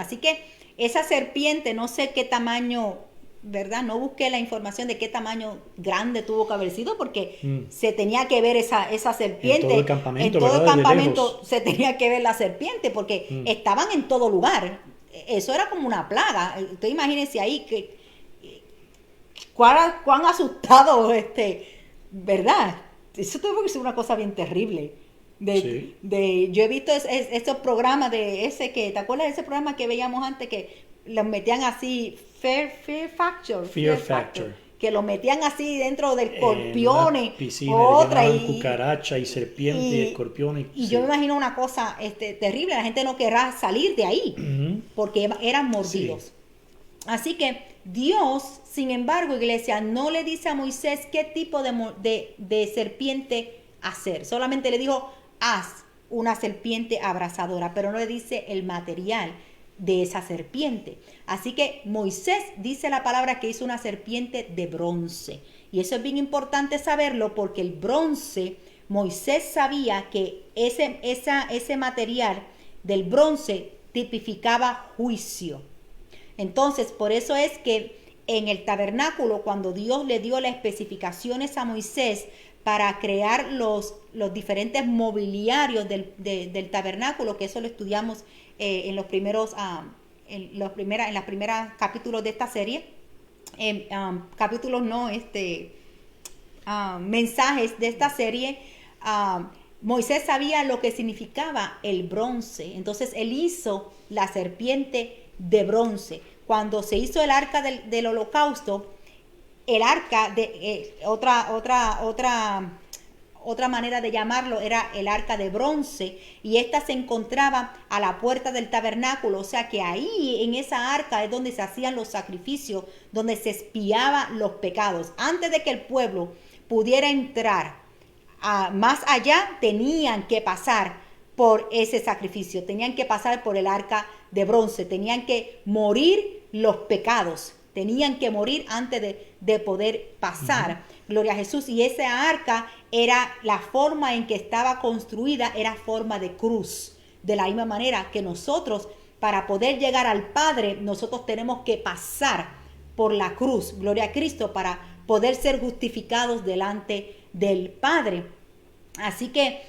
Así que esa serpiente, no sé qué tamaño, ¿verdad? No busqué la información de qué tamaño grande tuvo que haber sido, porque se tenía que ver esa serpiente. En todo el campamento, en todo el ¿verdad? campamento se tenía que ver la serpiente, porque estaban en todo lugar. Eso era como una plaga. Ustedes imagínense ahí cuán asustado, ¿verdad? Eso tuvo que ser una cosa bien terrible. Sí. Yo he visto esos programas ¿te acuerdas de ese programa que veíamos antes que los metían así, Fear Factor, que los metían así dentro de escorpiones, cucaracha y serpiente y escorpiones. Y yo me imagino una cosa terrible, la gente no querrá salir de ahí, porque eran mordidos. Sí. Así que Dios, sin embargo, iglesia, no le dice a Moisés qué tipo de serpiente hacer. Solamente le dijo, haz una serpiente abrasadora, pero no le dice el material de esa serpiente. Así que Moisés dice la palabra que hizo una serpiente de bronce. Y eso es bien importante saberlo, porque el bronce, Moisés sabía que ese material del bronce tipificaba juicio. Entonces, por eso es que en el tabernáculo, cuando Dios le dio las especificaciones a Moisés para crear los diferentes mobiliarios del tabernáculo, que eso lo estudiamos en los primeros capítulos de esta serie, mensajes de esta serie, Moisés sabía lo que significaba el bronce. Entonces él hizo la serpiente de bronce. Cuando se hizo el arca del holocausto, el arca otra manera de llamarlo era el arca de bronce, y esta se encontraba a la puerta del tabernáculo. O sea que ahí en esa arca es donde se hacían los sacrificios, donde se expiaban los pecados. Antes de que el pueblo pudiera entrar más allá, tenían que pasar por ese sacrificio, tenían que pasar por el arca de bronce, tenían que morir los pecados, tenían que morir antes de poder pasar. Gloria a Jesús. Y esa arca era la forma en que estaba construida, era forma de cruz. De la misma manera que nosotros, para poder llegar al Padre, nosotros tenemos que pasar por la cruz. Gloria a Cristo, para poder ser justificados delante del Padre. Así que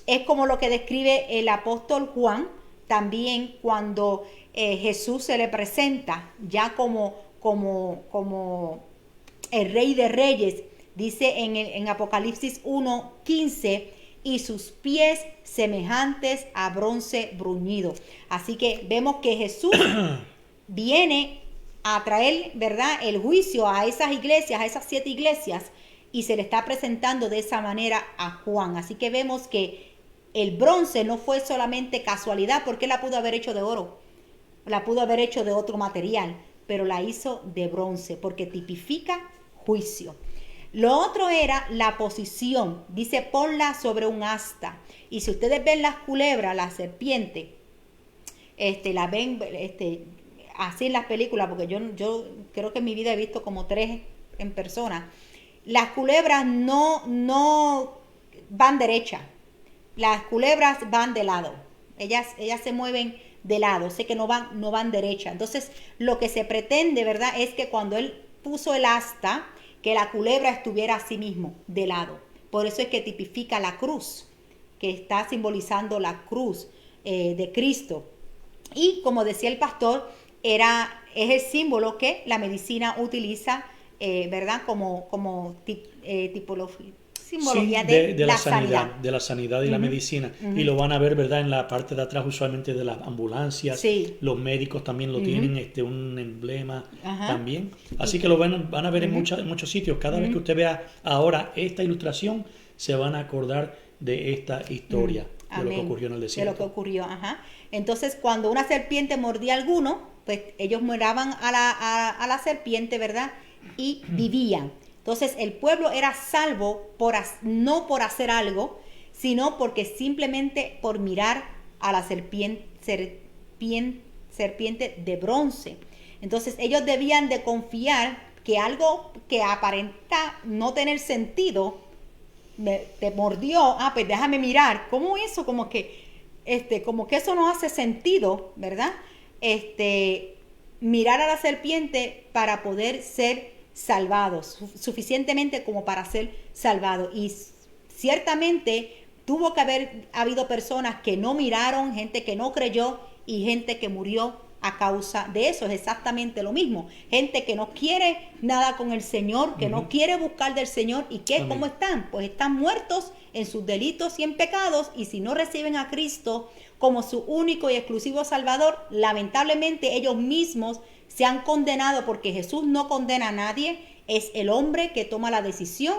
es como lo que describe el apóstol Juan también cuando Jesús se le presenta ya como el Rey de Reyes. Dice en Apocalipsis 1:15, y sus pies semejantes a bronce bruñido. Así que vemos que Jesús viene a traer, ¿verdad?, el juicio a esas iglesias, a esas 7 iglesias, y se le está presentando de esa manera a Juan. Así que vemos que el bronce no fue solamente casualidad, porque la pudo haber hecho de oro, la pudo haber hecho de otro material, pero la hizo de bronce porque tipifica juicio. Lo otro era la posición. Dice, ponla sobre un asta. Y si ustedes ven las culebras, la serpiente, la ven así en las películas, porque yo creo que en mi vida he visto como 3 en persona. Las culebras no van derecha. Las culebras van de lado. Ellas se mueven de lado. Sé que no van derecha. Entonces, lo que se pretende, ¿verdad?, es que cuando él puso el asta, que la culebra estuviera así mismo, de lado. Por eso es que tipifica la cruz, que está simbolizando la cruz de Cristo. Y como decía el pastor, era es el símbolo que la medicina utiliza, ¿verdad? Como tipología, simbología Sí, de de la la sanidad. de la sanidad y la medicina. Y lo van a ver, ¿verdad? En la parte de atrás, usualmente de las ambulancias. Sí. Los médicos también lo tienen, un emblema Ajá. también. Así que lo van a ver en muchos sitios. Cada vez que usted vea ahora esta ilustración, se van a acordar de esta historia, de lo que Amén. ocurrió en el De lo que desierto. ocurrió, ajá. Entonces, cuando una serpiente mordía a alguno, pues ellos miraban a la serpiente, ¿verdad? Y vivían. Entonces, el pueblo era salvo no por hacer algo, sino porque simplemente por mirar a la serpiente de bronce. Entonces, ellos debían de confiar que algo que aparenta no tener sentido, te mordió, pues déjame mirar, ¿cómo eso? Como que eso no hace sentido, ¿verdad? Mirar a la serpiente para poder ser salvados, suficientemente como para ser salvados. Y ciertamente tuvo que haber habido personas que no miraron, gente que no creyó y gente que murió a causa de eso. Es exactamente lo mismo. Gente que no quiere nada con el Señor, que no quiere buscar del Señor. ¿Y qué? ¿Cómo están? Pues están muertos en sus delitos y en pecados. Y si no reciben a Cristo como su único y exclusivo Salvador, lamentablemente ellos mismos se han condenado, porque Jesús no condena a nadie. Es el hombre que toma la decisión,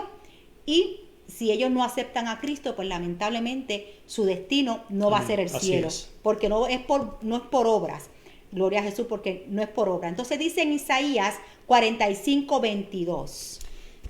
y si ellos no aceptan a Cristo, pues lamentablemente su destino no va a ser el cielo, porque no es por obras. Gloria a Jesús, porque no es por obra. Entonces dice en Isaías 45:22.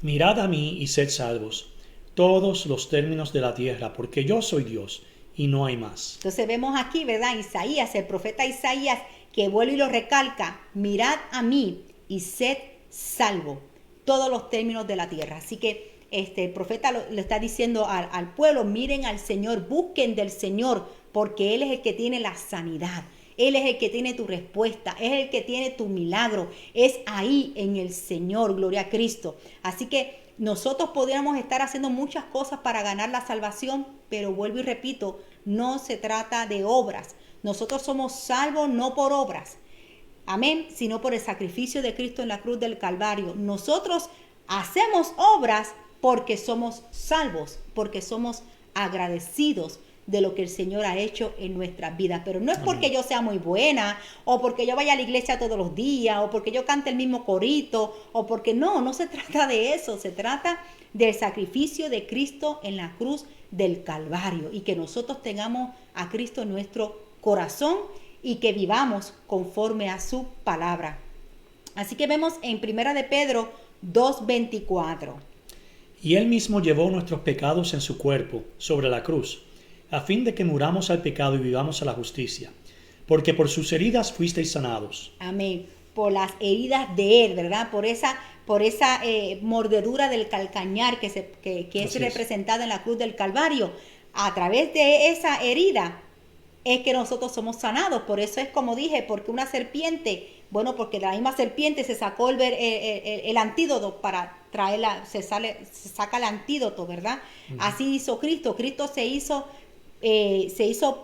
Mirad a mí y sed salvos, todos los términos de la tierra, porque yo soy Dios y no hay más. Entonces vemos aquí, ¿verdad? Isaías, el profeta Isaías, que vuelve y lo recalca: mirad a mí y sed salvo, todos los términos de la tierra. Así que el profeta le está diciendo al pueblo: miren al Señor, busquen del Señor, porque Él es el que tiene la sanidad. Él es el que tiene tu respuesta, es el que tiene tu milagro, es ahí en el Señor, gloria a Cristo. Así que nosotros podríamos estar haciendo muchas cosas para ganar la salvación, pero vuelvo y repito, no se trata de obras. Nosotros somos salvos no por obras, amén, sino por el sacrificio de Cristo en la cruz del Calvario. Nosotros hacemos obras porque somos salvos, porque somos agradecidos de lo que el Señor ha hecho en nuestras vidas. Pero no es porque yo sea muy buena, o porque yo vaya a la iglesia todos los días, o porque yo cante el mismo corito, o porque no se trata de eso. Se trata del sacrificio de Cristo en la cruz del Calvario, y que nosotros tengamos a Cristo en nuestro corazón y que vivamos conforme a su palabra. Así que vemos en 1 de Pedro 2:24. Y Él mismo llevó nuestros pecados en su cuerpo sobre la cruz, a fin de que muramos al pecado y vivamos a la justicia, porque por sus heridas fuisteis sanados. Amén. Por las heridas de Él, ¿verdad? Por esa mordedura del calcañar que es representada en la cruz del Calvario. A través de esa herida es que nosotros somos sanados. Por eso es como dije, porque una serpiente, porque la misma serpiente se sacó el antídoto para traerla, se saca el antídoto, ¿verdad? Así hizo Cristo. Cristo se hizo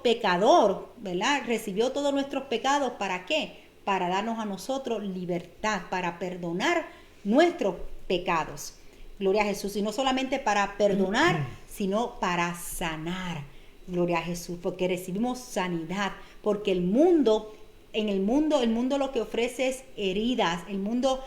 pecador, ¿verdad? Recibió todos nuestros pecados. ¿Para qué? Para darnos a nosotros libertad, para perdonar nuestros pecados. Gloria a Jesús. Y no solamente para perdonar, sino para sanar. Gloria a Jesús, porque recibimos sanidad, porque el mundo lo que ofrece es heridas, el mundo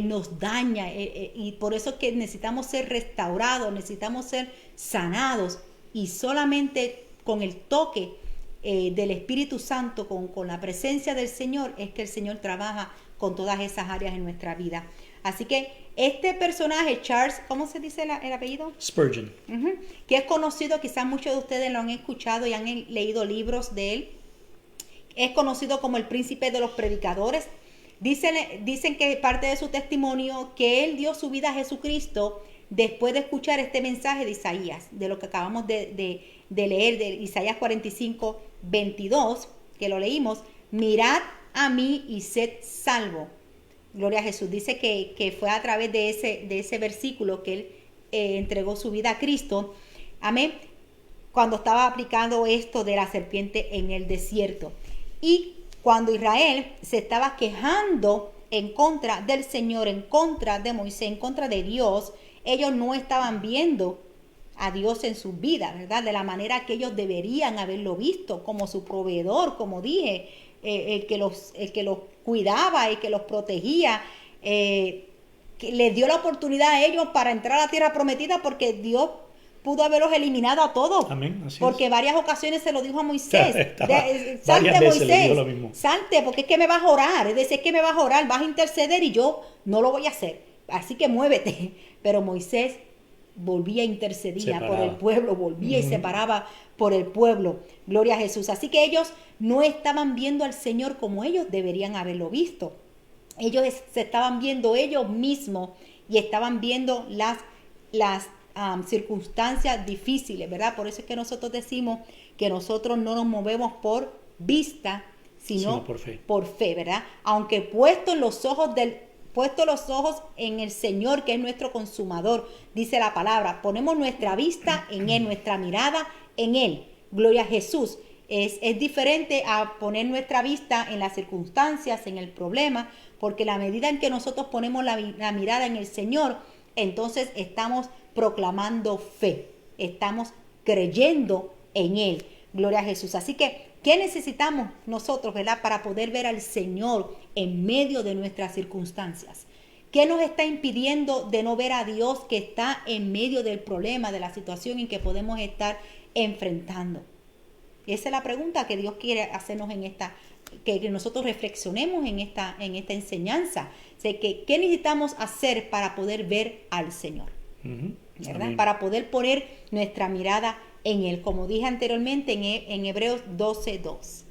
nos daña, y por eso es que necesitamos ser restaurados, necesitamos ser sanados, y solamente con el toque del Espíritu Santo, con la presencia del Señor, es que el Señor trabaja con todas esas áreas en nuestra vida. Así que este personaje, Charles, ¿cómo se dice el apellido? Spurgeon. Que es conocido, quizás muchos de ustedes lo han escuchado y han leído libros de él. Es conocido como el príncipe de los predicadores. Dicen que parte de su testimonio, que él dio su vida a Jesucristo después de escuchar este mensaje de Isaías, de lo que acabamos de leer, de Isaías 45:22, que lo leímos: mirad a mí y sed salvo. Gloria a Jesús. Dice que fue a través de ese versículo que él entregó su vida a Cristo. Amén. Cuando estaba aplicando esto de la serpiente en el desierto. Y cuando Israel se estaba quejando en contra del Señor, en contra de Moisés, en contra de Dios, ellos no estaban viendo a Dios en sus vidas, ¿verdad? De la manera que ellos deberían haberlo visto, como su proveedor, como dije, el que los cuidaba, el que los protegía, que les dio la oportunidad a ellos para entrar a la tierra prometida, porque Dios pudo haberlos eliminado a todos. Amén, así porque es. varias ocasiones se lo dijo a Moisés. Varias Salte, veces le Moisés, dijo lo mismo. salte, porque es que me vas a orar. Es decir, es que me vas a orar, vas a interceder y yo no lo voy a hacer. Así que muévete. Pero Moisés volvía, intercedía por el pueblo, volvía y se paraba por el pueblo. Gloria a Jesús. Así que ellos no estaban viendo al Señor como ellos deberían haberlo visto. Ellos se estaban viendo ellos mismos y estaban viendo las circunstancias difíciles, ¿verdad? Por eso es que nosotros decimos que nosotros no nos movemos por vista, sino por fe, ¿verdad? Aunque puesto los ojos en el Señor, que es nuestro consumador, dice la palabra, ponemos nuestra vista en Él, nuestra mirada en Él. Gloria a Jesús. Es diferente a poner nuestra vista en las circunstancias, en el problema, porque la medida en que nosotros ponemos la mirada en el Señor, entonces estamos proclamando fe, estamos creyendo en Él. Gloria a Jesús. Así que, ¿qué necesitamos nosotros, verdad, para poder ver al Señor en medio de nuestras circunstancias? ¿Qué nos está impidiendo de no ver a Dios que está en medio del problema, de la situación en que podemos estar enfrentando? Esa es la pregunta que Dios quiere hacernos que nosotros reflexionemos en esta enseñanza. O sea, ¿qué necesitamos hacer para poder ver al Señor? ¿Verdad? Para poder poner nuestra mirada en Él, como dije anteriormente en Hebreos 12:2.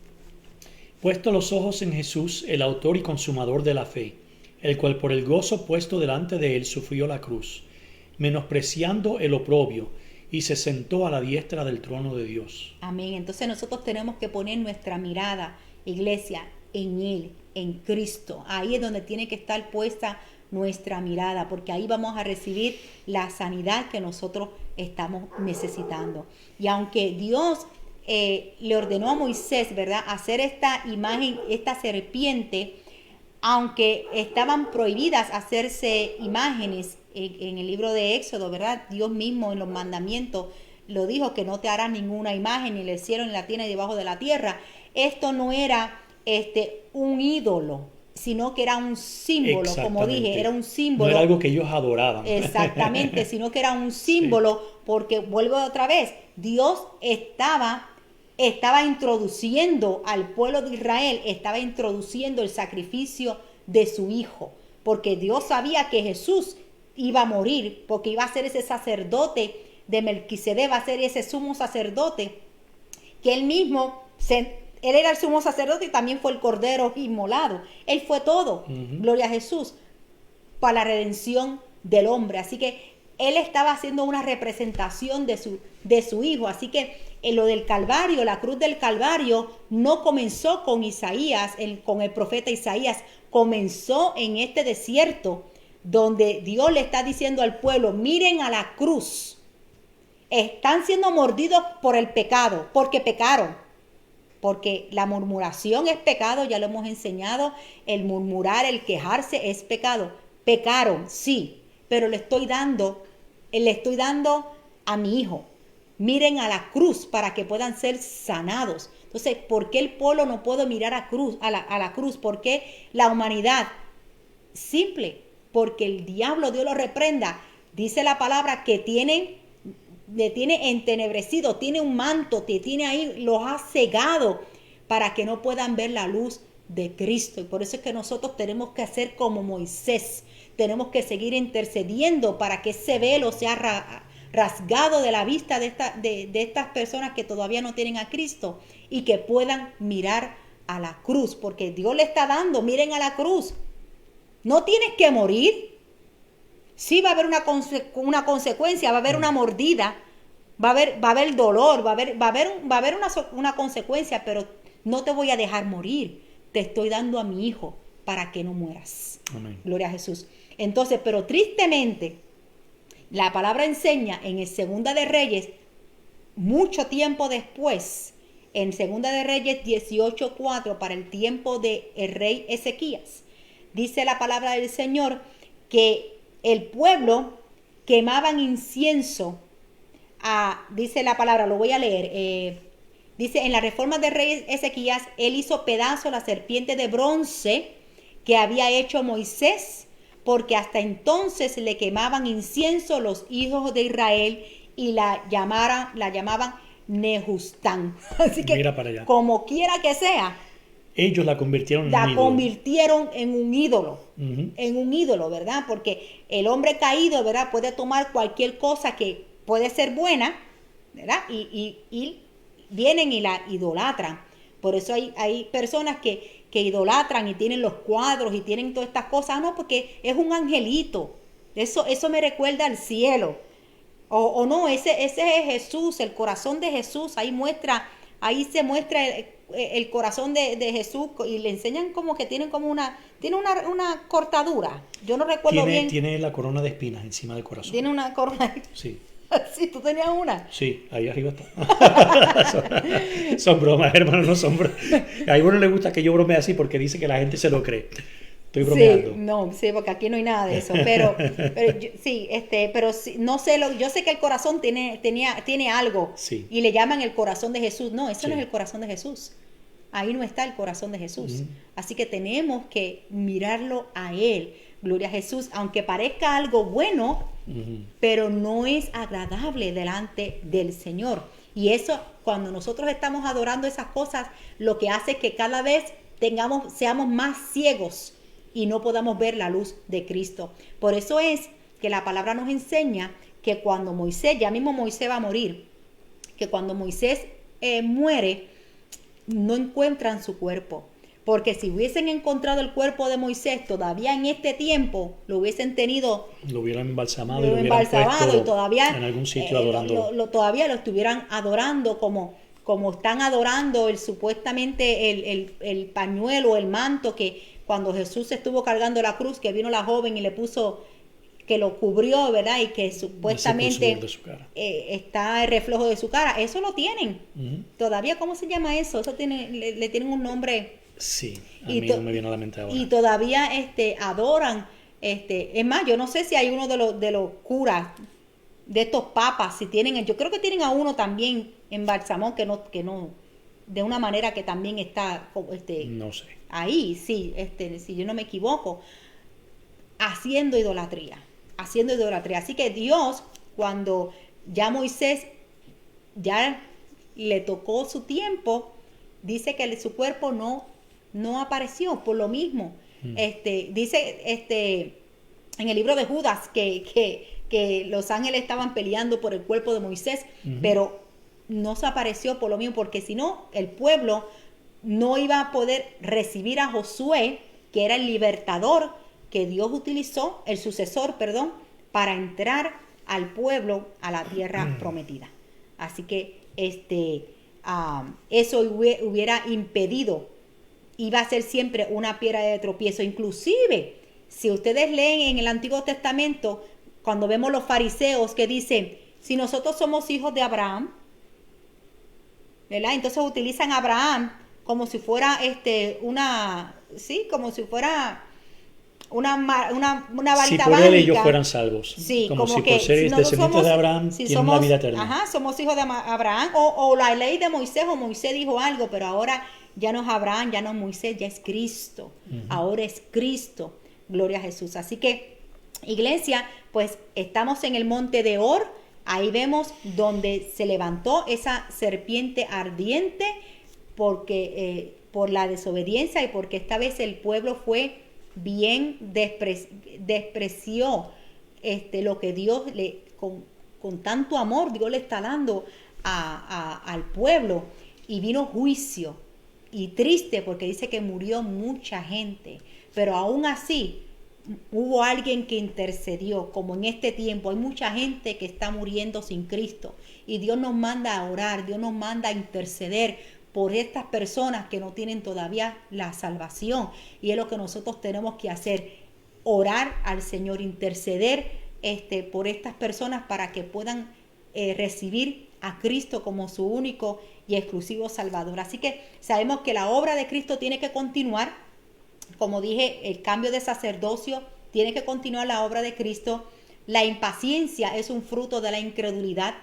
Puesto los ojos en Jesús, el autor y consumador de la fe, el cual por el gozo puesto delante de Él sufrió la cruz, menospreciando el oprobio, y se sentó a la diestra del trono de Dios. Amén. Entonces nosotros tenemos que poner nuestra mirada, iglesia, en Él, en Cristo. Ahí es donde tiene que estar puesta nuestra mirada, porque ahí vamos a recibir la sanidad que nosotros estamos necesitando. Y aunque Dios le ordenó a Moisés, ¿verdad?, hacer esta imagen, esta serpiente, aunque estaban prohibidas hacerse imágenes en el libro de Éxodo, ¿verdad? Dios mismo en los mandamientos lo dijo, que no te harás ninguna imagen, ni en el cielo, ni en la tierra, ni debajo de la tierra. Esto no era un ídolo, sino que era un símbolo, como dije, era un símbolo. No era algo que ellos adoraban. Exactamente, sino que era un símbolo, sí. Porque, vuelvo otra vez, Dios estaba introduciendo al pueblo de Israel, estaba introduciendo el sacrificio de su Hijo, porque Dios sabía que Jesús iba a morir, porque iba a ser ese sacerdote de Melquisedec, va a ser ese sumo sacerdote, que él mismo, él era el sumo sacerdote y también fue el cordero inmolado. Él fue todo, gloria a Jesús, para la redención del hombre. Así que él estaba haciendo una representación de su Hijo. Así que en lo del Calvario, la cruz del Calvario, no comenzó con Isaías, con el profeta Isaías, comenzó en este desierto, donde Dios le está diciendo al pueblo, miren a la cruz, están siendo mordidos por el pecado, porque pecaron, porque la murmuración es pecado, ya lo hemos enseñado, el murmurar, el quejarse es pecado. Pecaron, sí, pero le estoy dando a mi Hijo. Miren a la cruz para que puedan ser sanados. Entonces, ¿por qué el pueblo no puede mirar a la cruz? ¿Por qué la humanidad? Simple, porque el diablo, Dios lo reprenda, dice la palabra que le tiene entenebrecido, tiene un manto, te tiene ahí, los ha cegado para que no puedan ver la luz de Cristo. Y por eso es que nosotros tenemos que hacer como Moisés, tenemos que seguir intercediendo para que ese velo sea rasgado de la vista de estas personas que todavía no tienen a Cristo y que puedan mirar a la cruz, porque Dios le está dando, miren a la cruz. No tienes que morir. Sí va a haber una consecuencia, va a haber una mordida, va a haber dolor, va a haber una consecuencia, pero no te voy a dejar morir. Te estoy dando a mi Hijo para que no mueras. Amén. Gloria a Jesús. Entonces, pero tristemente, la palabra enseña en el Segunda de Reyes, mucho tiempo después, en Segunda de Reyes 18:4, para el tiempo del rey Ezequías. Dice la palabra del Señor que el pueblo quemaban incienso. Dice la palabra, lo voy a leer. Dice, en la reforma del rey Ezequías, él hizo pedazo la serpiente de bronce que había hecho Moisés, porque hasta entonces le quemaban incienso los hijos de Israel y la llamaban Nehustán. Así que, mira para allá, como quiera que sea, ellos la convirtieron en un ídolo. En un ídolo, ¿verdad? Porque el hombre caído, ¿verdad?, puede tomar cualquier cosa que puede ser buena, ¿verdad? Y vienen y la idolatran. Por eso hay personas que idolatran y tienen los cuadros y tienen todas estas cosas. No, porque es un angelito. Eso me recuerda al cielo. O no, ese es Jesús, el corazón de Jesús. Ahí se muestra el corazón de Jesús, y le enseñan como que tiene una cortadura. Yo no recuerdo bien. Tiene la corona de espinas encima del corazón. Tiene una corona. Sí. Sí, ¿tú tenías una? Sí, ahí arriba está. Son bromas, hermano, no son bromas. A uno le gusta que yo bromee así porque dice que la gente se lo cree. Estoy bromeando. Sí, porque aquí no hay nada de eso. Pero no sé, yo sé que el corazón tiene algo. Sí. Y le llaman el corazón de Jesús. No, ese Sí. no es el corazón de Jesús. Ahí no está el corazón de Jesús. Así que tenemos que mirarlo a Él. Gloria a Jesús, aunque parezca algo bueno, pero no es agradable delante del Señor. Y eso, cuando nosotros estamos adorando esas cosas, lo que hace es que cada vez seamos más ciegos y no podamos ver la luz de Cristo. Por eso es que la palabra nos enseña que cuando Moisés, ya mismo Moisés va a morir, que cuando Moisés muere, no encuentran su cuerpo. Porque si hubiesen encontrado el cuerpo de Moisés todavía en este tiempo, lo hubiesen tenido, lo hubieran embalsamado y lo hubieran puesto y todavía en algún sitio adorándolo. Todavía lo estuvieran adorando como están adorando supuestamente el pañuelo, el manto, que cuando Jesús estuvo cargando la cruz, que vino la joven y le puso, que lo cubrió, ¿verdad? Y que supuestamente está el reflejo de su cara. Eso lo tienen. Todavía, ¿cómo se llama eso? Eso le tienen un nombre. Sí, a mí no me viene a la mente ahora. Y todavía adoran. Es más, yo no sé si hay uno de los curas, de estos papas, si tienen, yo creo que tienen a uno también en Balsamón, que no, de una manera que también está, no sé. Ahí, sí, si yo no me equivoco, haciendo idolatría. Así que Dios, cuando ya Moisés ya le tocó su tiempo, dice que su cuerpo no apareció por lo mismo. Dice en el libro de Judas que los ángeles estaban peleando por el cuerpo de Moisés, pero no se apareció por lo mismo, porque si no, el pueblo no iba a poder recibir a Josué, que era el libertador que Dios utilizó, el sucesor, para entrar al pueblo a la tierra prometida. Así que eso hubiera impedido, iba a ser siempre una piedra de tropiezo. Inclusive, si ustedes leen en el Antiguo Testamento, cuando vemos los fariseos que dicen, si nosotros somos hijos de Abraham, ¿verdad? Entonces utilizan a Abraham como si fuera como si fuera una varita si por mágica. él ellos fueran salvos. Sí, como si que por ser si descendientes de Abraham tienen la vida eterna. Somos hijos de Abraham, o la ley de Moisés, o Moisés dijo algo, pero ahora ya no es Abraham, ya no es Moisés, ya es Cristo. Ahora es Cristo. Gloria a Jesús. Así que, iglesia, pues estamos en el monte de Or. Ahí vemos donde se levantó esa serpiente ardiente, porque por la desobediencia y porque esta vez el pueblo fue bien despreció lo que Dios con tanto amor Dios le está dando al pueblo, y vino juicio, y triste porque dice que murió mucha gente, pero aún así hubo alguien que intercedió. Como en este tiempo hay mucha gente que está muriendo sin Cristo, y Dios nos manda a orar, Dios nos manda a interceder por estas personas que no tienen todavía la salvación, y es lo que nosotros tenemos que hacer: orar al Señor, interceder por estas personas para que puedan recibir a Cristo como su único y exclusivo Salvador. Así que sabemos que la obra de Cristo tiene que continuar. Como dije, el cambio de sacerdocio tiene que continuar, la obra de Cristo. La impaciencia es un fruto de la incredulidad.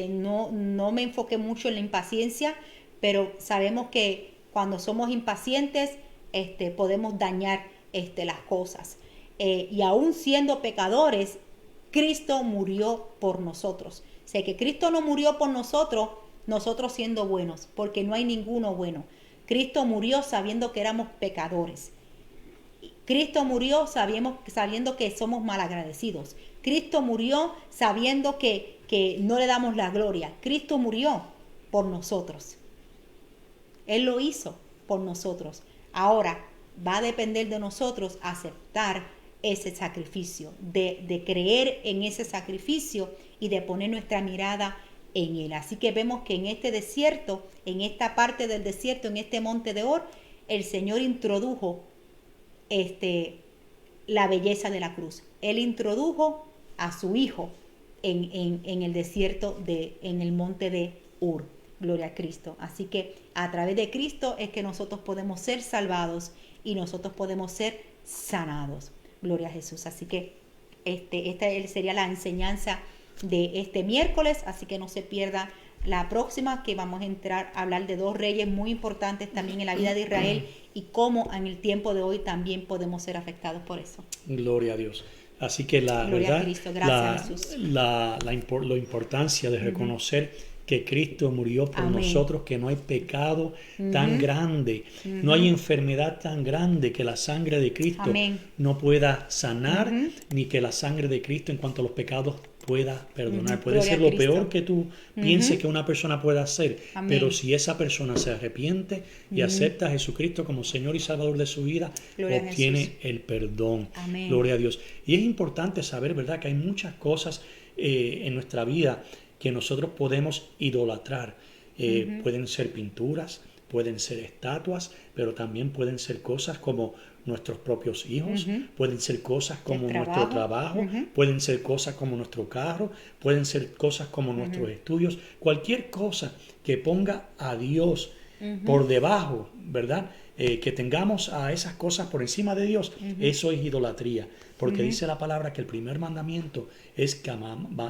No me enfoqué mucho en la impaciencia, pero sabemos que cuando somos impacientes, podemos dañar las cosas. Y aún siendo pecadores, Cristo murió por nosotros. O sea, que Cristo no murió por nosotros siendo buenos, porque no hay ninguno bueno. Cristo murió sabiendo que éramos pecadores. Cristo murió sabiendo que somos malagradecidos. Cristo murió sabiendo que no le damos la gloria. Cristo murió por nosotros. Él lo hizo por nosotros. Ahora va a depender de nosotros aceptar ese sacrificio, de creer en ese sacrificio y de poner nuestra mirada en Él. Así que vemos que en este desierto, en esta parte del desierto, en este monte de Or, el Señor introdujo la belleza de la cruz. Él introdujo a su Hijo en el desierto, en el monte de Ur. Gloria a Cristo. Así que a través de Cristo es que nosotros podemos ser salvados y nosotros podemos ser sanados. Gloria a Jesús. Así que esta sería la enseñanza de este miércoles. Así que no se pierda la próxima, que vamos a hablar de dos reyes muy importantes también en la vida de Israel y cómo en el tiempo de hoy también podemos ser afectados por eso. Gloria a Dios. Así que la importancia de reconocer que Cristo murió por nosotros, que no hay pecado tan grande, no hay enfermedad tan grande que la sangre de Cristo no pueda sanar, ni que la sangre de Cristo en cuanto a los pecados pueda perdonar. Puede Gloria ser a lo Cristo. peor que tú pienses que una persona pueda hacer, pero si esa persona se arrepiente y acepta a Jesucristo como Señor y Salvador de su vida, Gloria a obtiene Jesús. el perdón. Amén. Gloria a Dios. Y es importante saber, ¿verdad?, que hay muchas cosas en nuestra vida que nosotros podemos idolatrar. Pueden ser pinturas, pueden ser estatuas, pero también pueden ser cosas como nuestros propios hijos, pueden ser cosas como nuestro trabajo, pueden ser cosas como nuestro carro, pueden ser cosas como nuestros estudios, cualquier cosa que ponga a Dios por debajo, ¿verdad? Que tengamos a esas cosas por encima de Dios, eso es idolatría, porque dice la palabra que el primer mandamiento es que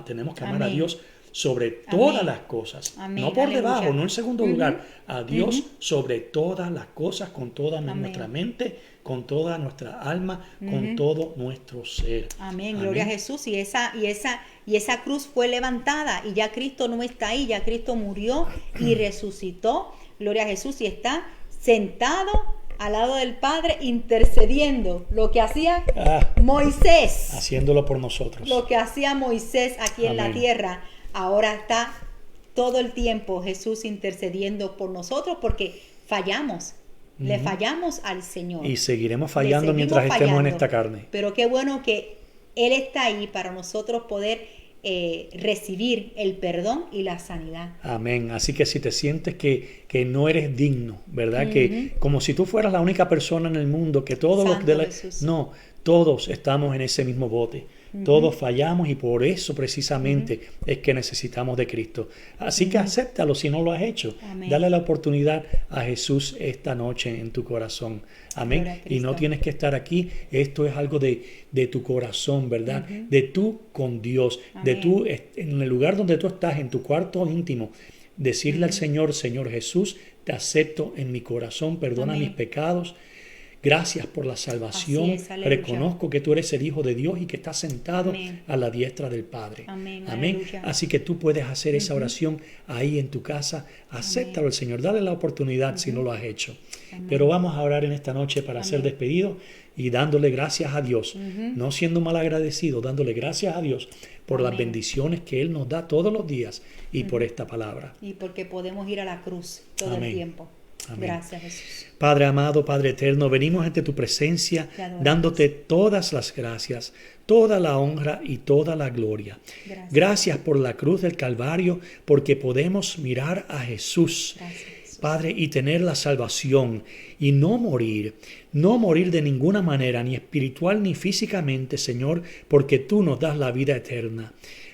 tenemos que amar a Dios sobre todas las cosas, no por debajo, no en segundo lugar, a Dios sobre todas las cosas, con toda nuestra mente, con toda nuestra alma, con todo nuestro ser. Amén. Gloria a Jesús. Y esa cruz fue levantada y ya Cristo no está ahí, ya Cristo murió y resucitó. Gloria a Jesús, y está sentado al lado del Padre intercediendo, lo que hacía Moisés, haciéndolo por nosotros. Lo que hacía Moisés aquí en la tierra, ahora está todo el tiempo Jesús intercediendo por nosotros, porque fallamos. Le fallamos al Señor. Y seguiremos fallando mientras estemos en esta carne. Pero qué bueno que Él está ahí para nosotros poder recibir el perdón y la sanidad. Amén. Así que si te sientes que no eres digno, ¿verdad? Que como si tú fueras la única persona en el mundo, que todos no, todos estamos en ese mismo bote. Todos fallamos y por eso precisamente es que necesitamos de Cristo. Así que acéptalo si no lo has hecho. Amén. Dale la oportunidad a Jesús esta noche en tu corazón. Amén. Y no tienes que estar aquí. Esto es algo de tu corazón, ¿verdad? De tú con Dios. Amén. De tú en el lugar donde tú estás, en tu cuarto íntimo. Decirle al Señor, Señor Jesús, te acepto en mi corazón. Perdona mis pecados. Gracias por la salvación. Reconozco que tú eres el Hijo de Dios y que estás sentado a la diestra del Padre. Amén. Así que tú puedes hacer esa oración ahí en tu casa. Acéptalo al Señor. Dale la oportunidad si no lo has hecho. Pero vamos a orar en esta noche para ser despedidos y dándole gracias a Dios. No siendo mal agradecido, dándole gracias a Dios por las bendiciones que Él nos da todos los días y por esta palabra. Y porque podemos ir a la cruz todo el tiempo. Amén. Gracias, Jesús. Padre amado, Padre eterno, venimos ante tu presencia dándote todas las gracias, toda la honra y toda la gloria. Gracias por la cruz del Calvario, porque podemos mirar a Jesús, Padre, y tener la salvación y no morir de ninguna manera, ni espiritual ni físicamente, Señor, porque tú nos das la vida eterna.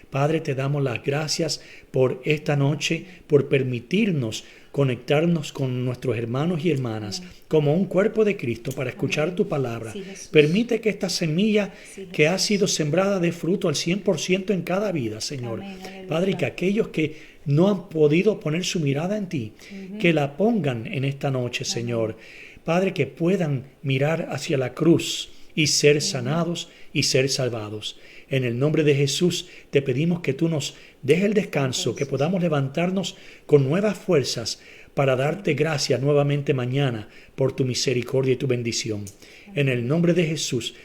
Padre, te damos las gracias por esta noche, por permitirnos conectarnos con nuestros hermanos y hermanas como un cuerpo de Cristo para escuchar tu palabra. Sí, Jesús. Permite que esta semilla Sí, que ha Jesús. sido sembrada dé fruto al 100% en cada vida, Señor. Amén, aleluya. Padre, y que aquellos que no han podido poner su mirada en ti, que la pongan en esta noche, Señor. Padre, que puedan mirar hacia la cruz y ser sanados y ser salvados. En el nombre de Jesús te pedimos que tú nos dejes el descanso, que podamos levantarnos con nuevas fuerzas para darte gracias nuevamente mañana por tu misericordia y tu bendición. En el nombre de Jesús,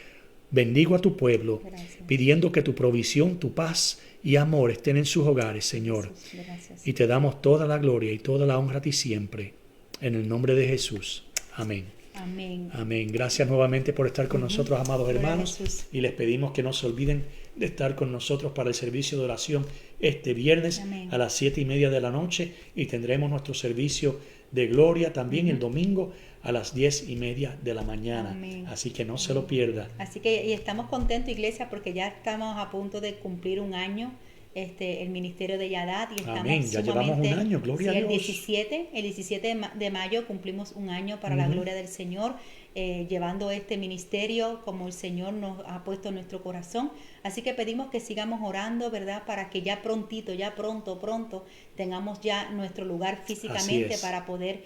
bendigo a tu pueblo, Gracias. pidiendo que tu provisión, tu paz y amor estén en sus hogares, Señor. Jesús, gracias. Y te damos toda la gloria y toda la honra a ti siempre. En el nombre de Jesús. Amén. Amén. Amén. Gracias nuevamente por estar con nosotros, amados Gloria a hermanos. Jesús. Y les pedimos que no se olviden de estar con nosotros para el servicio de oración este viernes Amén. a las 7:30 de la noche. Y tendremos nuestro servicio de gloria también el domingo a las 10:30 de la mañana. Amén. Así que no se lo pierda. Así que y estamos contentos, iglesia, porque ya estamos a punto de cumplir un año el ministerio de Yadat y estamos Amén. Ya llevamos un año, gloria sí, a el Dios. 17 de mayo cumplimos un año para la gloria del Señor, llevando este ministerio como el Señor nos ha puesto en nuestro corazón. Así que pedimos que sigamos orando, ¿verdad? Para que ya prontito, ya pronto tengamos ya nuestro lugar físicamente es. para poder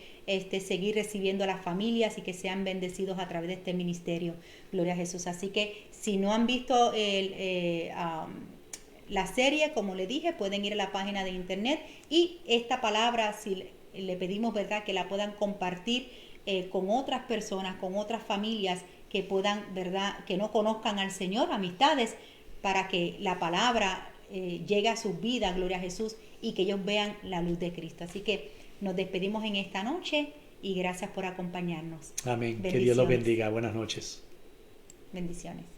seguir recibiendo a las familias y que sean bendecidos a través de este ministerio. Gloria a Jesús. Así que si no han visto la serie, como le dije, pueden ir a la página de internet y esta palabra, si le pedimos, ¿verdad?, que la puedan compartir con otras personas, con otras familias que puedan, ¿verdad?, que no conozcan al Señor, amistades, para que la palabra llegue a sus vidas, gloria a Jesús, y que ellos vean la luz de Cristo. Así que nos despedimos en esta noche y gracias por acompañarnos. Amén. Que Dios los Bendiciones. bendiga. Buenas noches. Bendiciones.